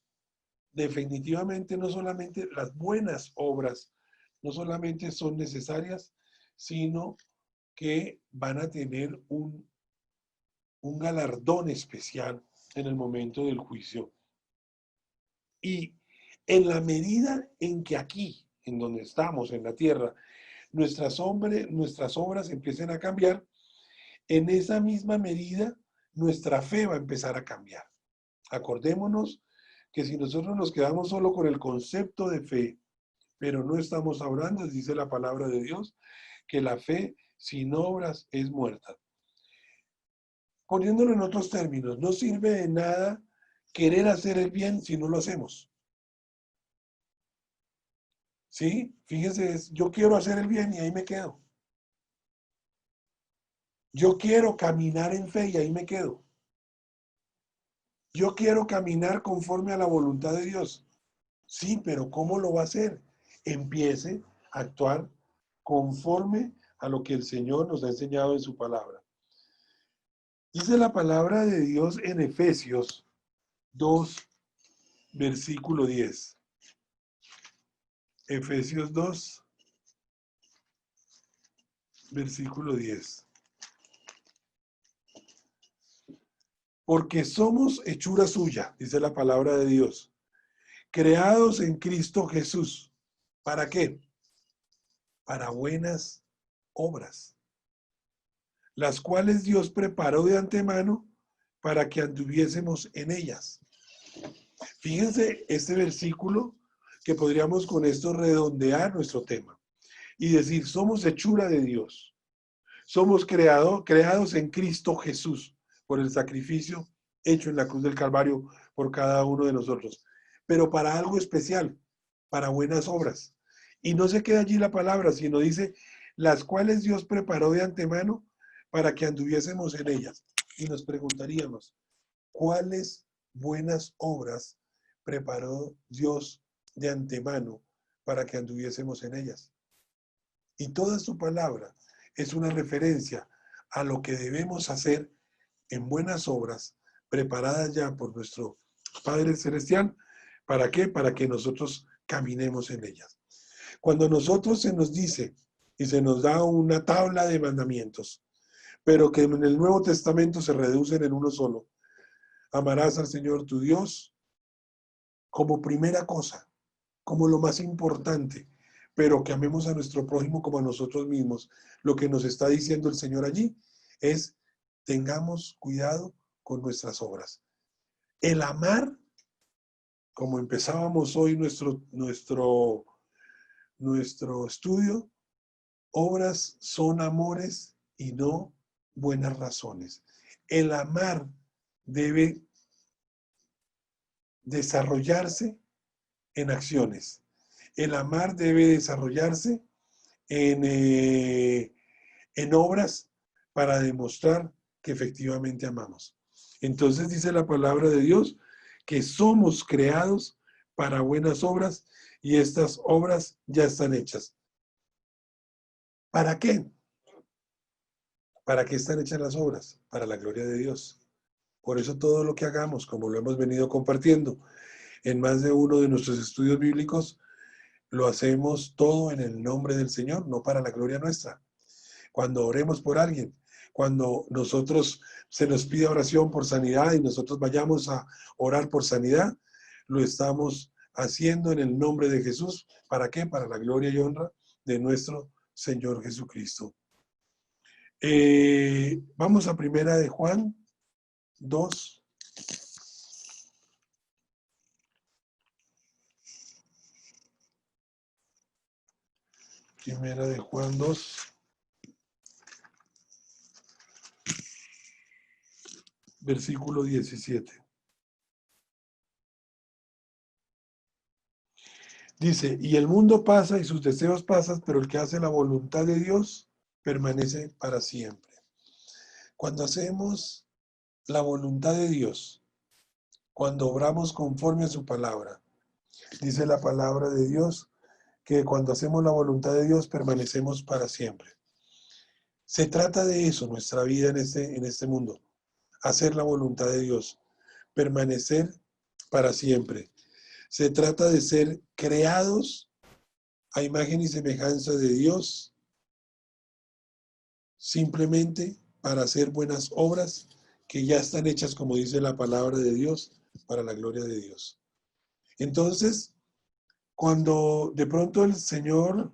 definitivamente no solamente las buenas obras, no solamente son necesarias, sino que van a tener un galardón especial en el momento del juicio. Y en la medida en que aquí, en donde estamos, en la tierra, nuestras obras empiecen a cambiar, en esa misma medida nuestra fe va a empezar a cambiar. Acordémonos que si nosotros nos quedamos solo con el concepto de fe, pero no estamos hablando, dice la palabra de Dios, que la fe sin obras es muerta. Poniéndolo en otros términos, no sirve de nada querer hacer el bien si no lo hacemos. ¿Sí? Fíjense, yo quiero hacer el bien y ahí me quedo. Yo quiero caminar en fe y ahí me quedo. Yo quiero caminar conforme a la voluntad de Dios. Sí, pero ¿cómo lo va a hacer? Empiece a actuar conforme a lo que el Señor nos ha enseñado en su palabra. Dice la palabra de Dios en Efesios 2, versículo 10. Efesios 2, versículo 10. Porque somos hechura suya, dice la palabra de Dios, creados en Cristo Jesús. ¿Para qué? Para buenas obras, las cuales Dios preparó de antemano para que anduviésemos en ellas. Fíjense este versículo que podríamos con esto redondear nuestro tema y decir, somos hechura de Dios. Somos creados en Cristo Jesús por el sacrificio hecho en la cruz del Calvario por cada uno de nosotros. Pero para algo especial, para buenas obras. Y no se queda allí la palabra, sino dice, las cuales Dios preparó de antemano para que anduviésemos en ellas. Y nos preguntaríamos, ¿cuáles buenas obras preparó Dios de antemano para que anduviésemos en ellas? Y toda su palabra es una referencia a lo que debemos hacer en buenas obras preparadas ya por nuestro Padre Celestial. ¿Para qué? Para que nosotros caminemos en ellas. Cuando nosotros se nos dice y se nos da una tabla de mandamientos, pero que en el Nuevo Testamento se reducen en uno solo, amarás al Señor tu Dios como primera cosa, como lo más importante, pero que amemos a nuestro prójimo como a nosotros mismos. Lo que nos está diciendo el Señor allí es, tengamos cuidado con nuestras obras. El amar, como empezábamos hoy nuestro estudio, obras son amores y no buenas razones. El amar debe desarrollarse en acciones. El amar debe desarrollarse en obras para demostrar que efectivamente amamos. Entonces dice la palabra de Dios que somos creados para buenas obras y estas obras ya están hechas. ¿Para qué? ¿Para qué están hechas las obras? Para la gloria de Dios. Por eso todo lo que hagamos, como lo hemos venido compartiendo en más de uno de nuestros estudios bíblicos, lo hacemos todo en el nombre del Señor, no para la gloria nuestra. cuando oremos por alguien, cuando nosotros se nos pide oración por sanidad y nosotros vayamos a orar por sanidad, lo estamos haciendo en el nombre de Jesús. ¿Para qué? Para la gloria y honra de nuestro Señor Jesucristo. Vamos a Primera de Juan 2. Primera de Juan 2. Versículo 17. Dice, y el mundo pasa y sus deseos pasan, pero el que hace la voluntad de Dios permanece para siempre. Cuando hacemos la voluntad de Dios, cuando obramos conforme a su palabra, dice la palabra de Dios que cuando hacemos la voluntad de Dios permanecemos para siempre. Se trata de eso, nuestra vida en este mundo, hacer la voluntad de Dios, permanecer para siempre. Se trata de ser creados a imagen y semejanza de Dios, simplemente para hacer buenas obras que ya están hechas, como dice la palabra de Dios, para la gloria de Dios. Entonces, cuando de pronto el Señor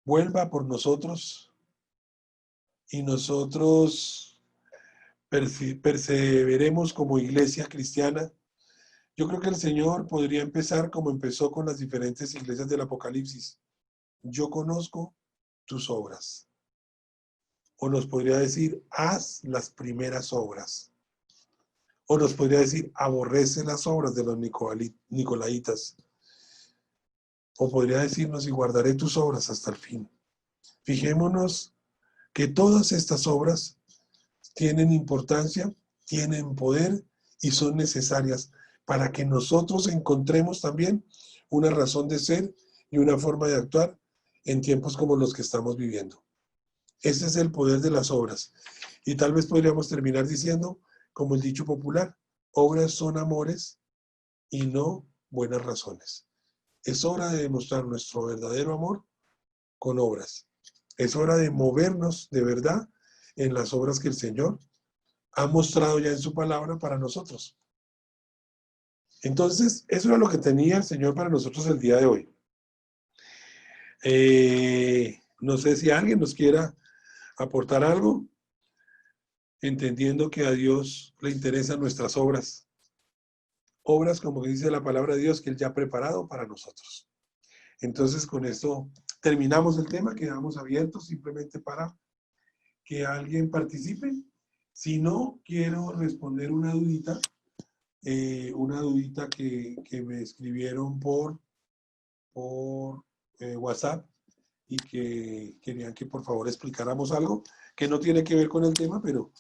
vuelva por nosotros y nosotros perseveremos como iglesia cristiana, yo creo que el Señor podría empezar como empezó con las diferentes iglesias del Apocalipsis. Yo conozco tus obras. O nos podría decir, haz las primeras obras. O nos podría decir, aborrece las obras de los nicolaitas. O podría decirnos, y guardaré tus obras hasta el fin. Fijémonos que todas estas obras tienen importancia, tienen poder y son necesarias para que nosotros encontremos también una razón de ser y una forma de actuar en tiempos como los que estamos viviendo. Ese es el poder de las obras. Y tal vez podríamos terminar diciendo, como el dicho popular, obras son amores y no buenas razones. Es hora de demostrar nuestro verdadero amor con obras. Es hora de movernos de verdad en las obras que el Señor ha mostrado ya en su palabra para nosotros. Entonces, eso era lo que tenía el Señor para nosotros el día de hoy. No sé si alguien nos quiera aportar algo, entendiendo que a Dios le interesan nuestras obras. Obras, como dice la palabra de Dios, que Él ya ha preparado para nosotros. Entonces, con esto terminamos el tema, quedamos abiertos simplemente para que alguien participe. Si no, quiero responder una dudita que me escribieron por WhatsApp y que querían que por favor explicáramos algo que no tiene que ver con el tema, pero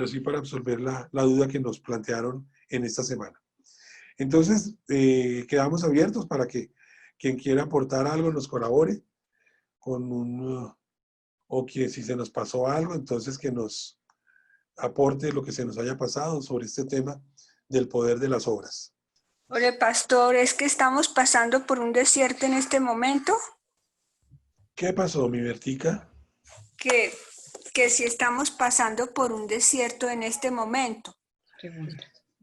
sí para absolver la duda que nos plantearon en esta semana. Entonces, quedamos abiertos para que quien quiera aportar algo nos colabore con o que si se nos pasó algo, entonces que nos aporte lo que se nos haya pasado sobre este tema del poder de las obras. Oye, pastor, ¿es que estamos pasando por un desierto en este momento? ¿Qué pasó, mi Bertica? Que si estamos pasando por un desierto en este momento.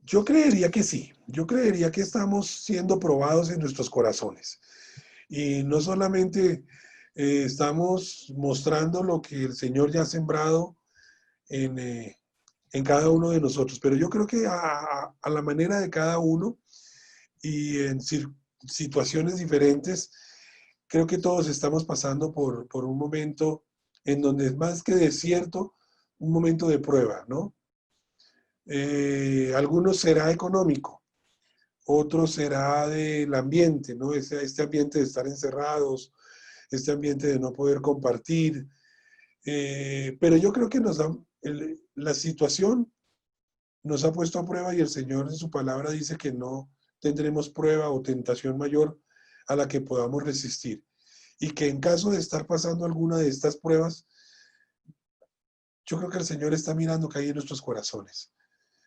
Yo creería que sí. Yo creería que estamos siendo probados en nuestros corazones. Y no solamente estamos mostrando lo que el Señor ya ha sembrado en cada uno de nosotros, pero yo creo que a la manera de cada uno y en situaciones diferentes, creo que todos estamos pasando por un momento en donde es más que desierto, un momento de prueba, ¿no? Algunos será económico, otros será del ambiente, ¿no? Este ambiente de estar encerrados, este ambiente de no poder compartir. Pero yo creo que la situación nos ha puesto a prueba y el Señor en su palabra dice que no tendremos prueba o tentación mayor a la que podamos resistir. Y que en caso de estar pasando alguna de estas pruebas, yo creo que el Señor está mirando que hay en nuestros corazones.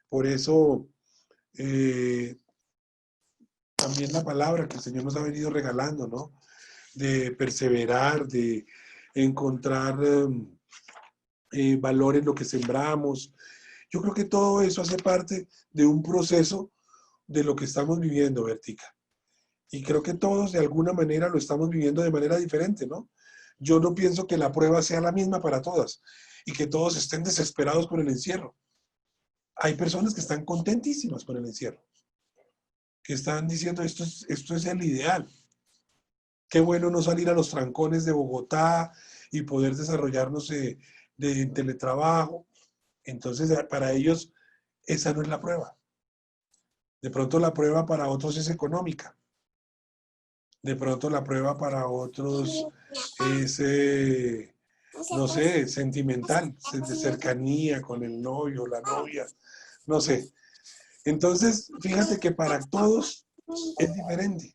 Por eso, también la palabra que el Señor nos ha venido regalando, ¿no? De perseverar, de encontrar valor en lo que sembramos. Yo creo que todo eso hace parte de un proceso de lo que estamos viviendo, Bertica. Y creo que todos de alguna manera lo estamos viviendo de manera diferente, ¿no? Yo no pienso que la prueba sea la misma para todas y que todos estén desesperados por el encierro. Hay personas que están contentísimas por el encierro, que están diciendo esto es el ideal. Qué bueno no salir a los trancones de Bogotá y poder desarrollarnos de teletrabajo. Entonces, para ellos, esa no es la prueba. De pronto la prueba para otros es económica. De pronto la prueba para otros es, no sé, sentimental, de cercanía con el novio, la novia, no sé. Entonces, fíjate que para todos es diferente.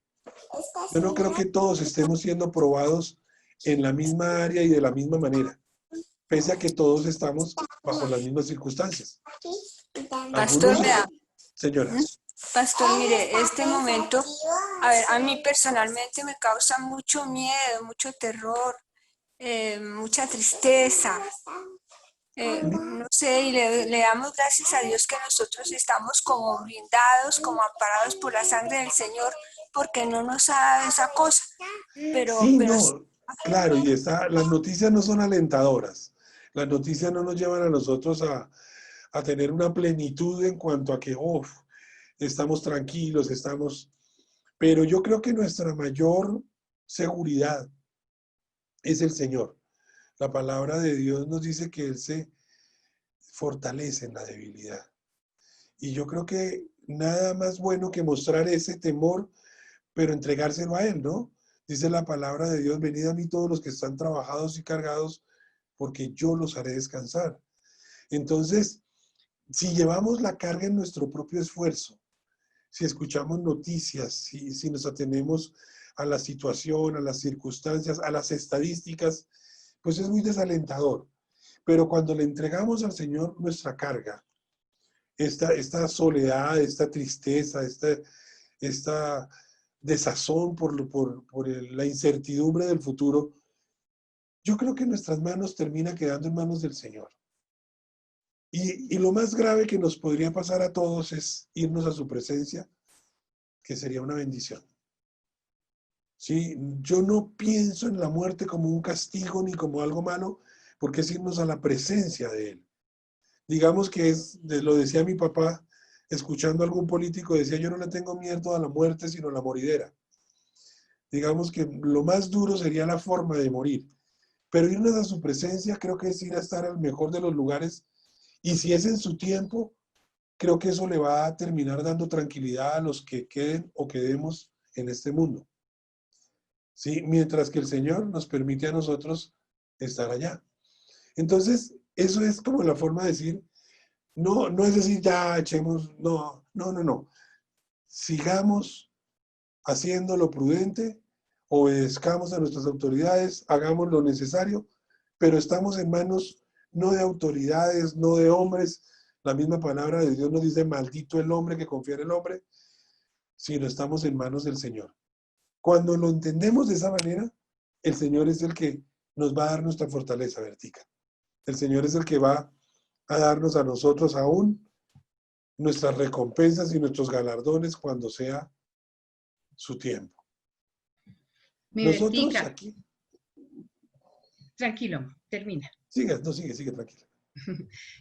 Yo no creo que todos estemos siendo probados en la misma área y de la misma manera, pese a que todos estamos bajo las mismas circunstancias. Pastor, Algunos, vea. señora. Pastor, mire, este momento, a ver, a mí personalmente me causa mucho miedo, mucho terror, mucha tristeza. No sé, y le damos gracias a Dios que nosotros estamos como blindados, como amparados por la sangre del Señor, porque no nos ha dado esa cosa. Sí, Pero no, claro, y las noticias no son alentadoras. Las noticias no nos llevan a nosotros a tener una plenitud en cuanto a que, estamos tranquilos, Pero yo creo que nuestra mayor seguridad es el Señor. La palabra de Dios nos dice que Él se fortalece en la debilidad. Y yo creo que nada más bueno que mostrar ese temor, pero entregárselo a Él, ¿no? Dice la palabra de Dios, venid a mí todos los que están trabajados y cargados, porque yo los haré descansar. Entonces, si llevamos la carga en nuestro propio esfuerzo, si escuchamos noticias, si nos atenemos a la situación, a las circunstancias, a las estadísticas, pues es muy desalentador. Pero cuando le entregamos al Señor nuestra carga, esta soledad, esta tristeza, esta desazón por la incertidumbre del futuro, yo creo que en nuestras manos termina quedando en manos del Señor. Y lo más grave que nos podría pasar a todos es irnos a su presencia, que sería una bendición. ¿Sí? Yo no pienso en la muerte como un castigo ni como algo malo, porque es irnos a la presencia de Él. Digamos que lo decía mi papá, escuchando a algún político, decía, yo no le tengo miedo a la muerte, sino a la moridera. Digamos que lo más duro sería la forma de morir. Pero irnos a su presencia creo que es ir a estar al mejor de los lugares. Y si es en su tiempo, creo que eso le va a terminar dando tranquilidad a los que queden o quedemos en este mundo. ¿Sí? Mientras que el Señor nos permite a nosotros estar allá. Entonces, eso es como la forma de decir, no es decir, ya echemos, no. Sigamos haciendo lo prudente, obedezcamos a nuestras autoridades, hagamos lo necesario, pero estamos en manos no de autoridades, no de hombres. La misma palabra de Dios nos dice, maldito el hombre que confía en el hombre, sino estamos en manos del Señor. Cuando lo entendemos de esa manera, el Señor es el que nos va a dar nuestra fortaleza, Bertica. El Señor es el que va a darnos a nosotros aún nuestras recompensas y nuestros galardones cuando sea su tiempo. Mi Nosotros Bertica, aquí... tranquilo, termina. Sigue, tranquila.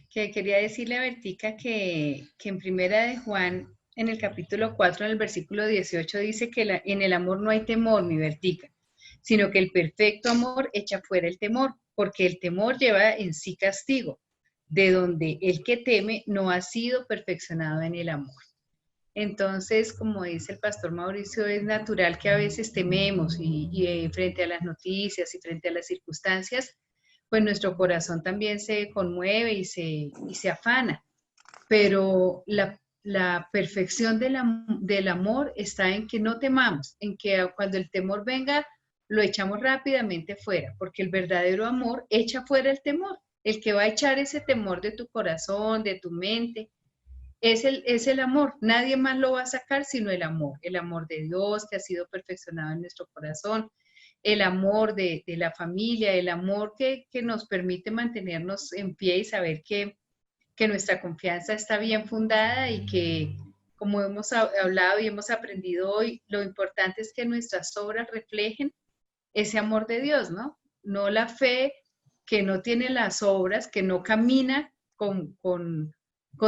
Que quería decirle a Bertica que en Primera de Juan, en el capítulo 4, en el versículo 18, dice que en el amor no hay temor, mi Bertica, sino que el perfecto amor echa fuera el temor, porque el temor lleva en sí castigo, de donde el que teme no ha sido perfeccionado en el amor. Entonces, como dice el pastor Mauricio, es natural que a veces tememos y frente a las noticias y frente a las circunstancias, pues nuestro corazón también se conmueve y se afana. Pero la perfección del amor está en que no temamos, en que cuando el temor venga, lo echamos rápidamente fuera, porque el verdadero amor echa fuera el temor. El que va a echar ese temor de tu corazón, de tu mente, es el amor. Nadie más lo va a sacar sino el amor de Dios que ha sido perfeccionado en nuestro corazón. el amor de la familia, el amor que nos permite mantenernos en pie y saber que nuestra confianza está bien fundada y que, como hemos hablado y hemos aprendido hoy, lo importante es que nuestras obras reflejen ese amor de Dios, ¿no? No la fe que no tiene las obras, que no camina con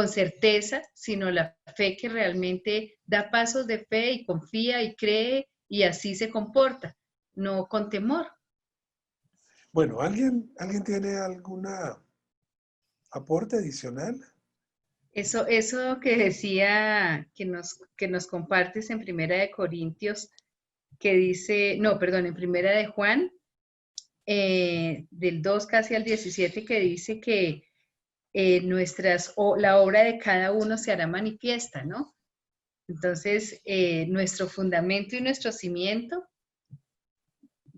certeza, sino la fe que realmente da pasos de fe y confía y cree y así se comporta, no con temor. Bueno, ¿alguien tiene alguna aporte adicional? Eso que decía, que nos compartes en Primera de Corintios, que dice, no, perdón, en Primera de Juan, del 2 casi al 17, que dice que la obra de cada uno se hará manifiesta, ¿no? Entonces, nuestro fundamento y nuestro cimiento,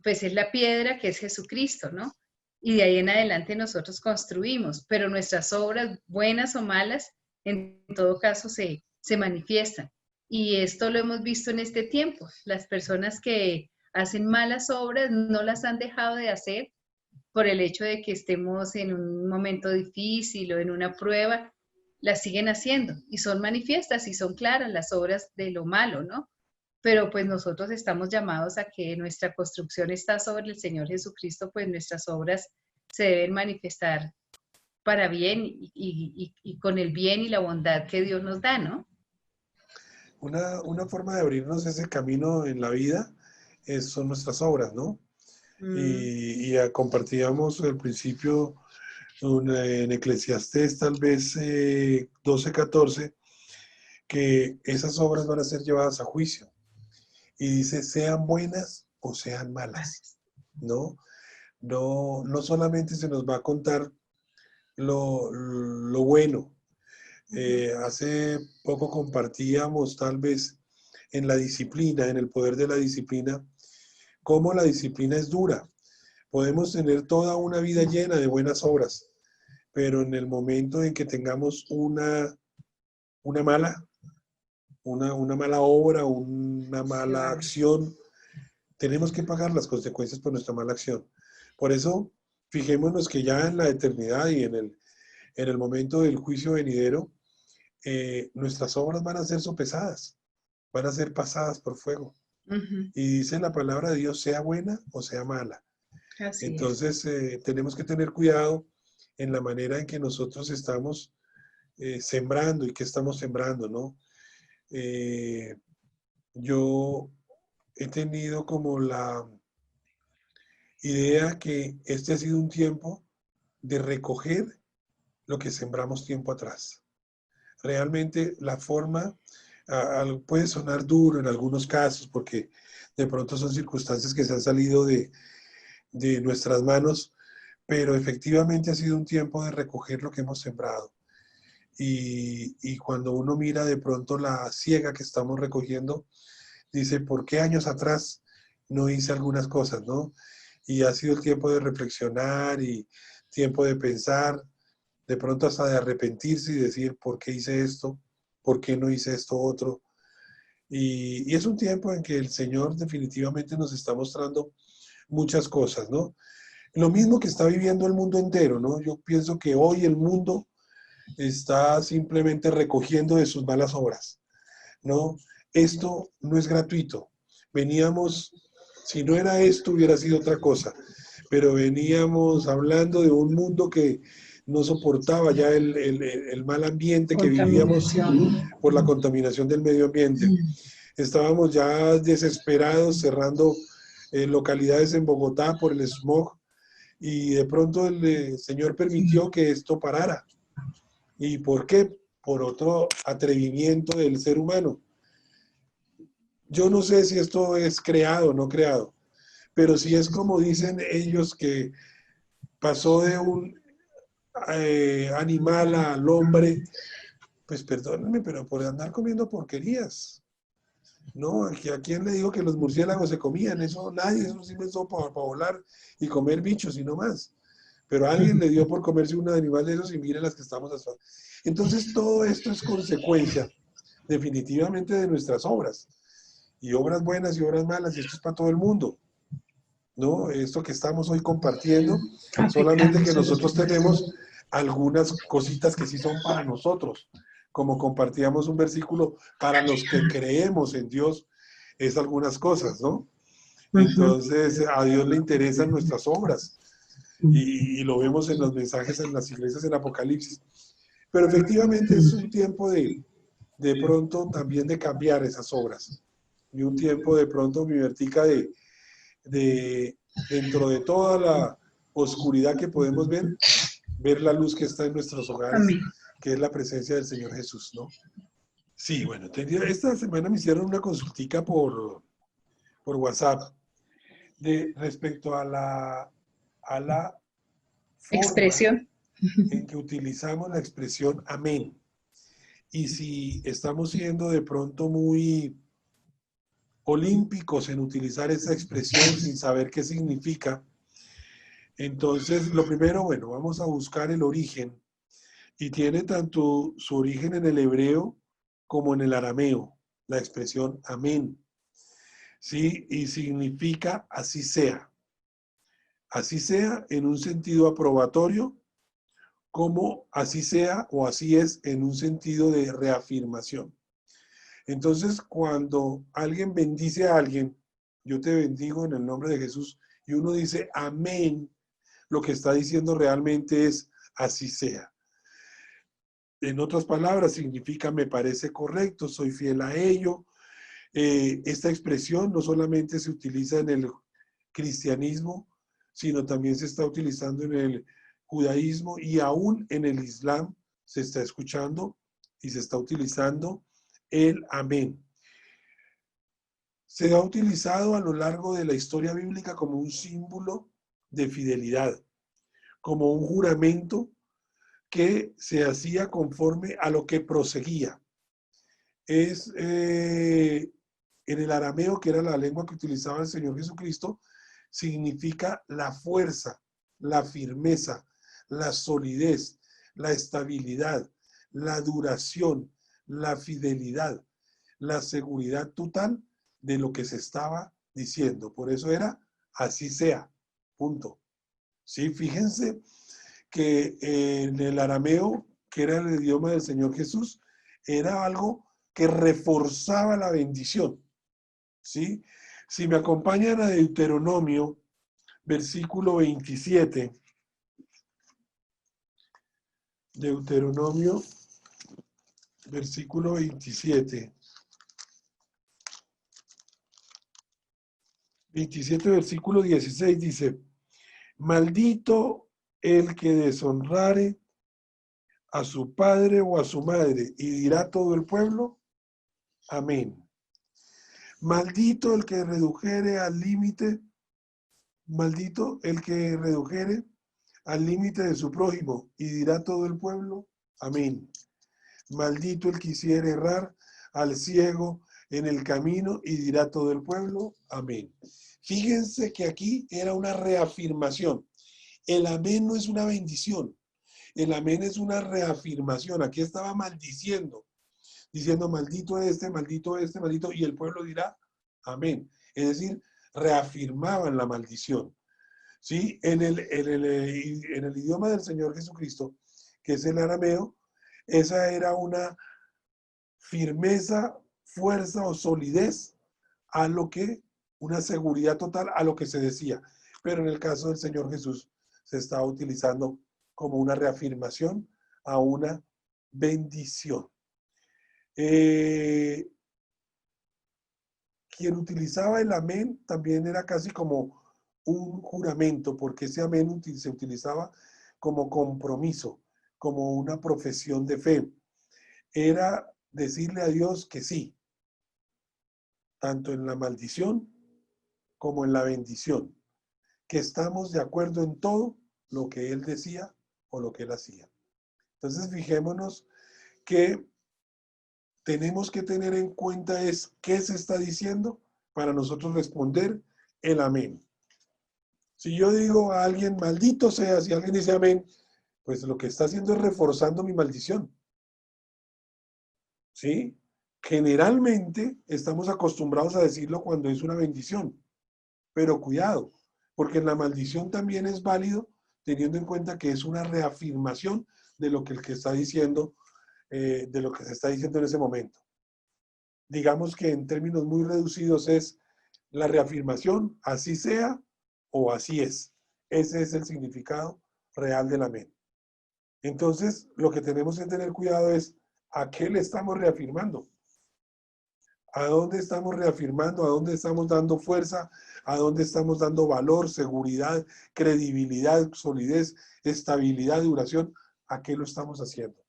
pues es la piedra que es Jesucristo, ¿no? Y de ahí en adelante nosotros construimos, pero nuestras obras, buenas o malas, en todo caso se manifiestan. Y esto lo hemos visto en este tiempo. Las personas que hacen malas obras no las han dejado de hacer por el hecho de que estemos en un momento difícil o en una prueba, las siguen haciendo y son manifiestas y son claras las obras de lo malo, ¿no? Pero pues nosotros estamos llamados a que nuestra construcción está sobre el Señor Jesucristo, pues nuestras obras se deben manifestar para bien y con el bien y la bondad que Dios nos da, ¿no? Una forma de abrirnos ese camino en la vida son nuestras obras, ¿no? Y compartíamos al principio en Eclesiastés tal vez 12:14, que esas obras van a ser llevadas a juicio. Y dice, sean buenas o sean malas, ¿no? No solamente se nos va a contar lo bueno. Hace poco compartíamos tal vez en la disciplina, en el poder de la disciplina, cómo la disciplina es dura. Podemos tener toda una vida llena de buenas obras, pero en el momento en que tengamos una mala obra, una mala acción, tenemos que pagar las consecuencias por nuestra mala acción. Por eso, fijémonos que ya en la eternidad y en el momento del juicio venidero, nuestras obras van a ser sopesadas, van a ser pasadas por fuego. Y dice la palabra de Dios, sea buena o sea mala. Así Entonces, tenemos que tener cuidado en la manera en que nosotros estamos sembrando y que estamos sembrando, ¿no? Yo he tenido como la idea que este ha sido un tiempo de recoger lo que sembramos tiempo atrás. Realmente la forma puede sonar duro en algunos casos porque de pronto son circunstancias que se han salido de nuestras manos, pero efectivamente ha sido un tiempo de recoger lo que hemos sembrado. Y cuando uno mira de pronto la siega que estamos recogiendo, dice, ¿por qué años atrás no hice algunas cosas, no? Y ha sido el tiempo de reflexionar y tiempo de pensar, de pronto hasta de arrepentirse y decir, ¿por qué hice esto? ¿Por qué no hice esto otro? Y es un tiempo en que el Señor definitivamente nos está mostrando muchas cosas, ¿no? Lo mismo que está viviendo el mundo entero, ¿no? Yo pienso que hoy el mundo está simplemente recogiendo de sus malas obras, ¿no? Esto no es gratuito. Veníamos, si no era esto, hubiera sido otra cosa, pero veníamos hablando de un mundo que no soportaba ya el mal ambiente que vivíamos por la contaminación del medio ambiente. Estábamos ya desesperados cerrando localidades en Bogotá por el smog y de pronto el Señor permitió que esto parara. ¿Y por qué? Por otro atrevimiento del ser humano. Yo no sé si esto es creado o no creado, pero si es como dicen ellos que pasó de un animal al hombre, pues perdónenme, pero por andar comiendo porquerías. No, ¿a quién le digo que los murciélagos se comían? Eso nadie, eso sí empezó para volar y comer bichos y no más. Pero a alguien le dio por comerse un animal de esos y miren las que estamos hasta. Entonces todo esto es consecuencia definitivamente de nuestras obras. Y obras buenas y obras malas, y esto es para todo el mundo. ¿no? Esto que estamos hoy compartiendo, solamente que nosotros tenemos algunas cositas que sí son para nosotros, como compartíamos un versículo para los que creemos en Dios, es algunas cosas, ¿no? Entonces, a Dios le interesan nuestras obras y lo vemos en los mensajes en las iglesias en Apocalipsis. Pero efectivamente es un tiempo de pronto también de cambiar esas obras. Y un tiempo de pronto, mi Bertica, dentro de toda la oscuridad que podemos ver la luz que está en nuestros hogares, Amén. que es la presencia del Señor Jesús, ¿no? Sí, bueno, esta semana me hicieron una consultica por WhatsApp respecto a la forma Expresión. en que utilizamos la expresión amén. Y si estamos siendo de pronto muy olímpicos en utilizar esa expresión sin saber qué significa. Entonces, lo primero, bueno, vamos a buscar el origen. Y tiene tanto su origen en el hebreo como en el arameo, la expresión amén. ¿Sí? Y significa así sea. Así sea en un sentido aprobatorio, como así sea o así es en un sentido de reafirmación. Entonces, cuando alguien bendice a alguien, yo te bendigo en el nombre de Jesús, y uno dice amén, lo que está diciendo realmente es así sea. En otras palabras, significa me parece correcto, soy fiel a ello. Esta expresión no solamente se utiliza en el cristianismo, sino también se está utilizando en el judaísmo y aún en el islam se está escuchando y se está utilizando el amén. Se ha utilizado a lo largo de la historia bíblica como un símbolo de fidelidad, como un juramento que se hacía conforme a lo que proseguía. Es en el arameo, que era la lengua que utilizaba el Señor Jesucristo, significa la fuerza, la firmeza, la solidez, la estabilidad, la duración, la fidelidad, la seguridad total de lo que se estaba diciendo. Por eso era así sea, punto. Sí, fíjense que en el arameo, que era el idioma del Señor Jesús, era algo que reforzaba la bendición. ¿Sí? Si me acompañan a Deuteronomio, versículo 27. Deuteronomio, versículo 27. 27, versículo 16 dice: maldito el que deshonrare a su padre o a su madre, y dirá todo el pueblo, amén. Maldito el que redujere al límite, maldito el que redujere al límite de su prójimo, y dirá todo el pueblo, amén. Maldito el que hiciera errar al ciego en el camino, y dirá todo el pueblo, amén. Fíjense que aquí era una reafirmación. El amén no es una bendición. El amén es una reafirmación. Aquí estaba maldiciendo, diciendo maldito este, maldito este, maldito, y el pueblo dirá, amén. Es decir, reafirmaban la maldición. ¿Sí? En el idioma del Señor Jesucristo, que es el arameo, esa era una firmeza, fuerza o solidez a lo que, una seguridad total a lo que se decía. Pero en el caso del Señor Jesús se estaba utilizando como una reafirmación a una bendición. Quien utilizaba el amén también era casi como un juramento, porque ese amén se utilizaba como compromiso, como una profesión de fe. Era decirle a Dios que sí, tanto en la maldición como en la bendición, que estamos de acuerdo en todo lo que Él decía o lo que Él hacía. Entonces, fijémonos que tenemos que tener en cuenta es qué se está diciendo para nosotros responder el amén. Si yo digo a alguien, maldito sea, si alguien dice amén, pues lo que está haciendo es reforzando mi maldición. ¿Sí? Generalmente estamos acostumbrados a decirlo cuando es una bendición, pero cuidado, porque la maldición también es válido teniendo en cuenta que es una reafirmación de lo que el que está diciendo, de lo que se está diciendo en ese momento. Digamos que en términos muy reducidos es la reafirmación, así sea o así es. Ese es el significado real del amén. Entonces, lo que tenemos que tener cuidado es a qué le estamos reafirmando. ¿A dónde estamos reafirmando? ¿A dónde estamos dando fuerza? ¿A dónde estamos dando valor, seguridad, credibilidad, solidez, estabilidad, duración? ¿A qué lo estamos haciendo?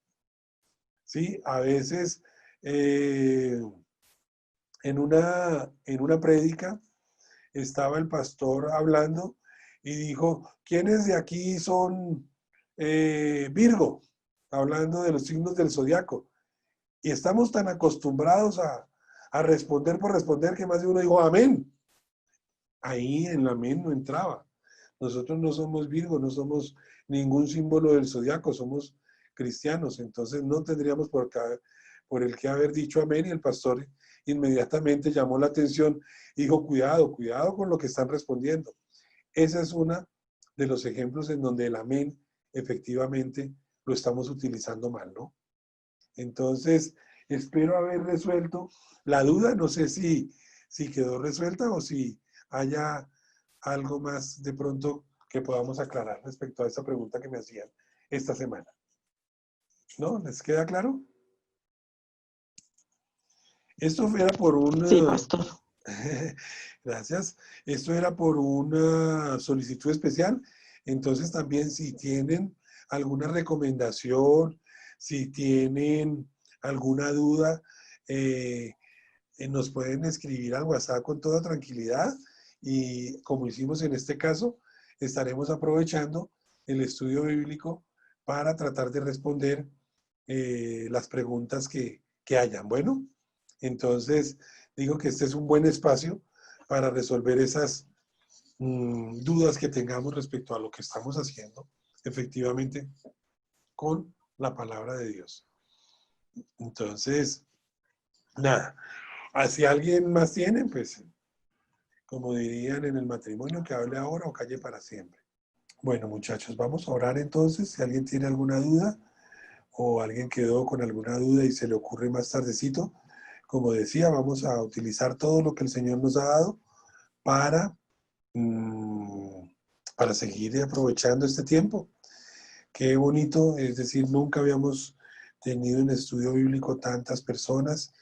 ¿Sí? A veces en una prédica estaba el pastor hablando y dijo, ¿quiénes de aquí son Virgo? Hablando de los signos del zodiaco. Y estamos tan acostumbrados a responder por responder que más de uno dijo amén. Ahí en el amén no entraba. Nosotros no somos Virgo, no somos ningún símbolo del zodiaco, somos cristianos. Entonces no tendríamos por el que haber dicho amén. Y el pastor inmediatamente llamó la atención y dijo, cuidado, cuidado con lo que están respondiendo. Ese es uno de los ejemplos en donde el amén efectivamente lo estamos utilizando mal, ¿no? Entonces, espero haber resuelto la duda. No sé si quedó resuelta o si haya algo más de pronto que podamos aclarar respecto a esa pregunta que me hacían esta semana. ¿No? ¿Les queda claro? Esto era por una... Sí, pastor. Gracias. Esto era por una solicitud especial. Entonces también si tienen alguna recomendación, si tienen alguna duda, nos pueden escribir al WhatsApp con toda tranquilidad y como hicimos en este caso, estaremos aprovechando el estudio bíblico para tratar de responder las preguntas que hayan. Bueno, entonces digo que este es un buen espacio para resolver esas dudas que tengamos respecto a lo que estamos haciendo efectivamente con la palabra de Dios. Entonces, nada, si alguien más tiene, pues, como dirían en el matrimonio, que hable ahora o calle para siempre. Bueno, muchachos, vamos a orar entonces. Si alguien tiene alguna duda o alguien quedó con alguna duda y se le ocurre más tardecito, como decía, vamos a utilizar todo lo que el Señor nos ha dado para seguir aprovechando este tiempo. Qué bonito, es decir, nunca habíamos tenido en estudio bíblico tantas personas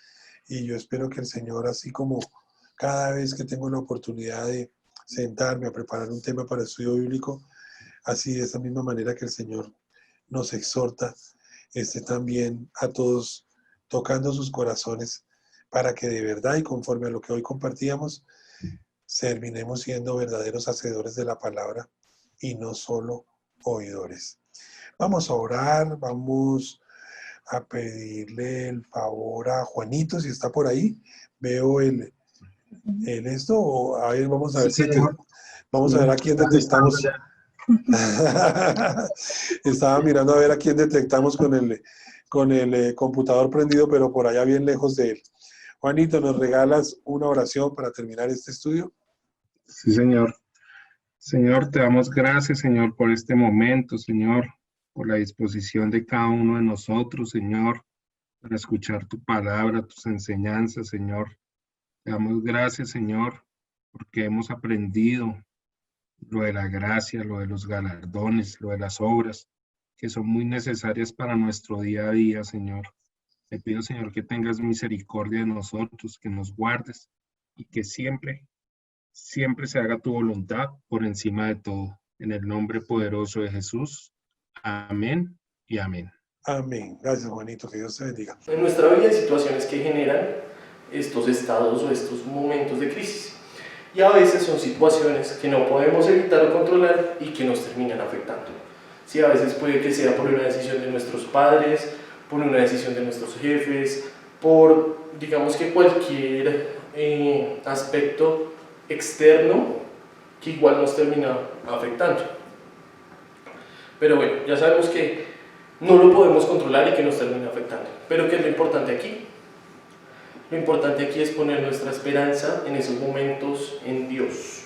y yo espero que el Señor, así como cada vez que tengo la oportunidad de sentarme a preparar un tema para estudio bíblico, así de esa misma manera que el Señor nos exhorta, esté también a todos tocando sus corazones para que de verdad y conforme a lo que hoy compartíamos, terminemos siendo verdaderos hacedores de la palabra y no solo oidores. Vamos a orar, vamos a pedirle el favor a Juanito, si está por ahí. Veo el esto, o a ver, vamos a ver si vamos a ver a quién detectamos. Estaba mirando a ver a quién detectamos con el computador prendido, pero por allá bien lejos de él. Juanito, ¿nos regalas una oración para terminar este estudio? Sí, Señor. Señor, te damos gracias, Señor, por este momento, Señor, por la disposición de cada uno de nosotros, Señor, para escuchar tu palabra, tus enseñanzas, Señor. Te damos gracias, Señor, porque hemos aprendido lo de la gracia, lo de los galardones, lo de las obras, que son muy necesarias para nuestro día a día, Señor. Te pido, Señor, que tengas misericordia de nosotros, que nos guardes y que siempre se haga tu voluntad por encima de todo. En el nombre poderoso de Jesús. Amén y amén. Amén. Gracias, Juanito. Que Dios te bendiga. En nuestra vida hay situaciones que generan estos estados o estos momentos de crisis. Y a veces son situaciones que no podemos evitar o controlar y que nos terminan afectando. Sí, a veces puede que sea por una decisión de nuestros padres, por una decisión de nuestros jefes, por, digamos que cualquier aspecto externo que igual nos termina afectando. Pero bueno, ya sabemos que no lo podemos controlar y que nos termina afectando. Pero ¿qué es lo importante aquí? Lo importante aquí es poner nuestra esperanza en esos momentos en Dios.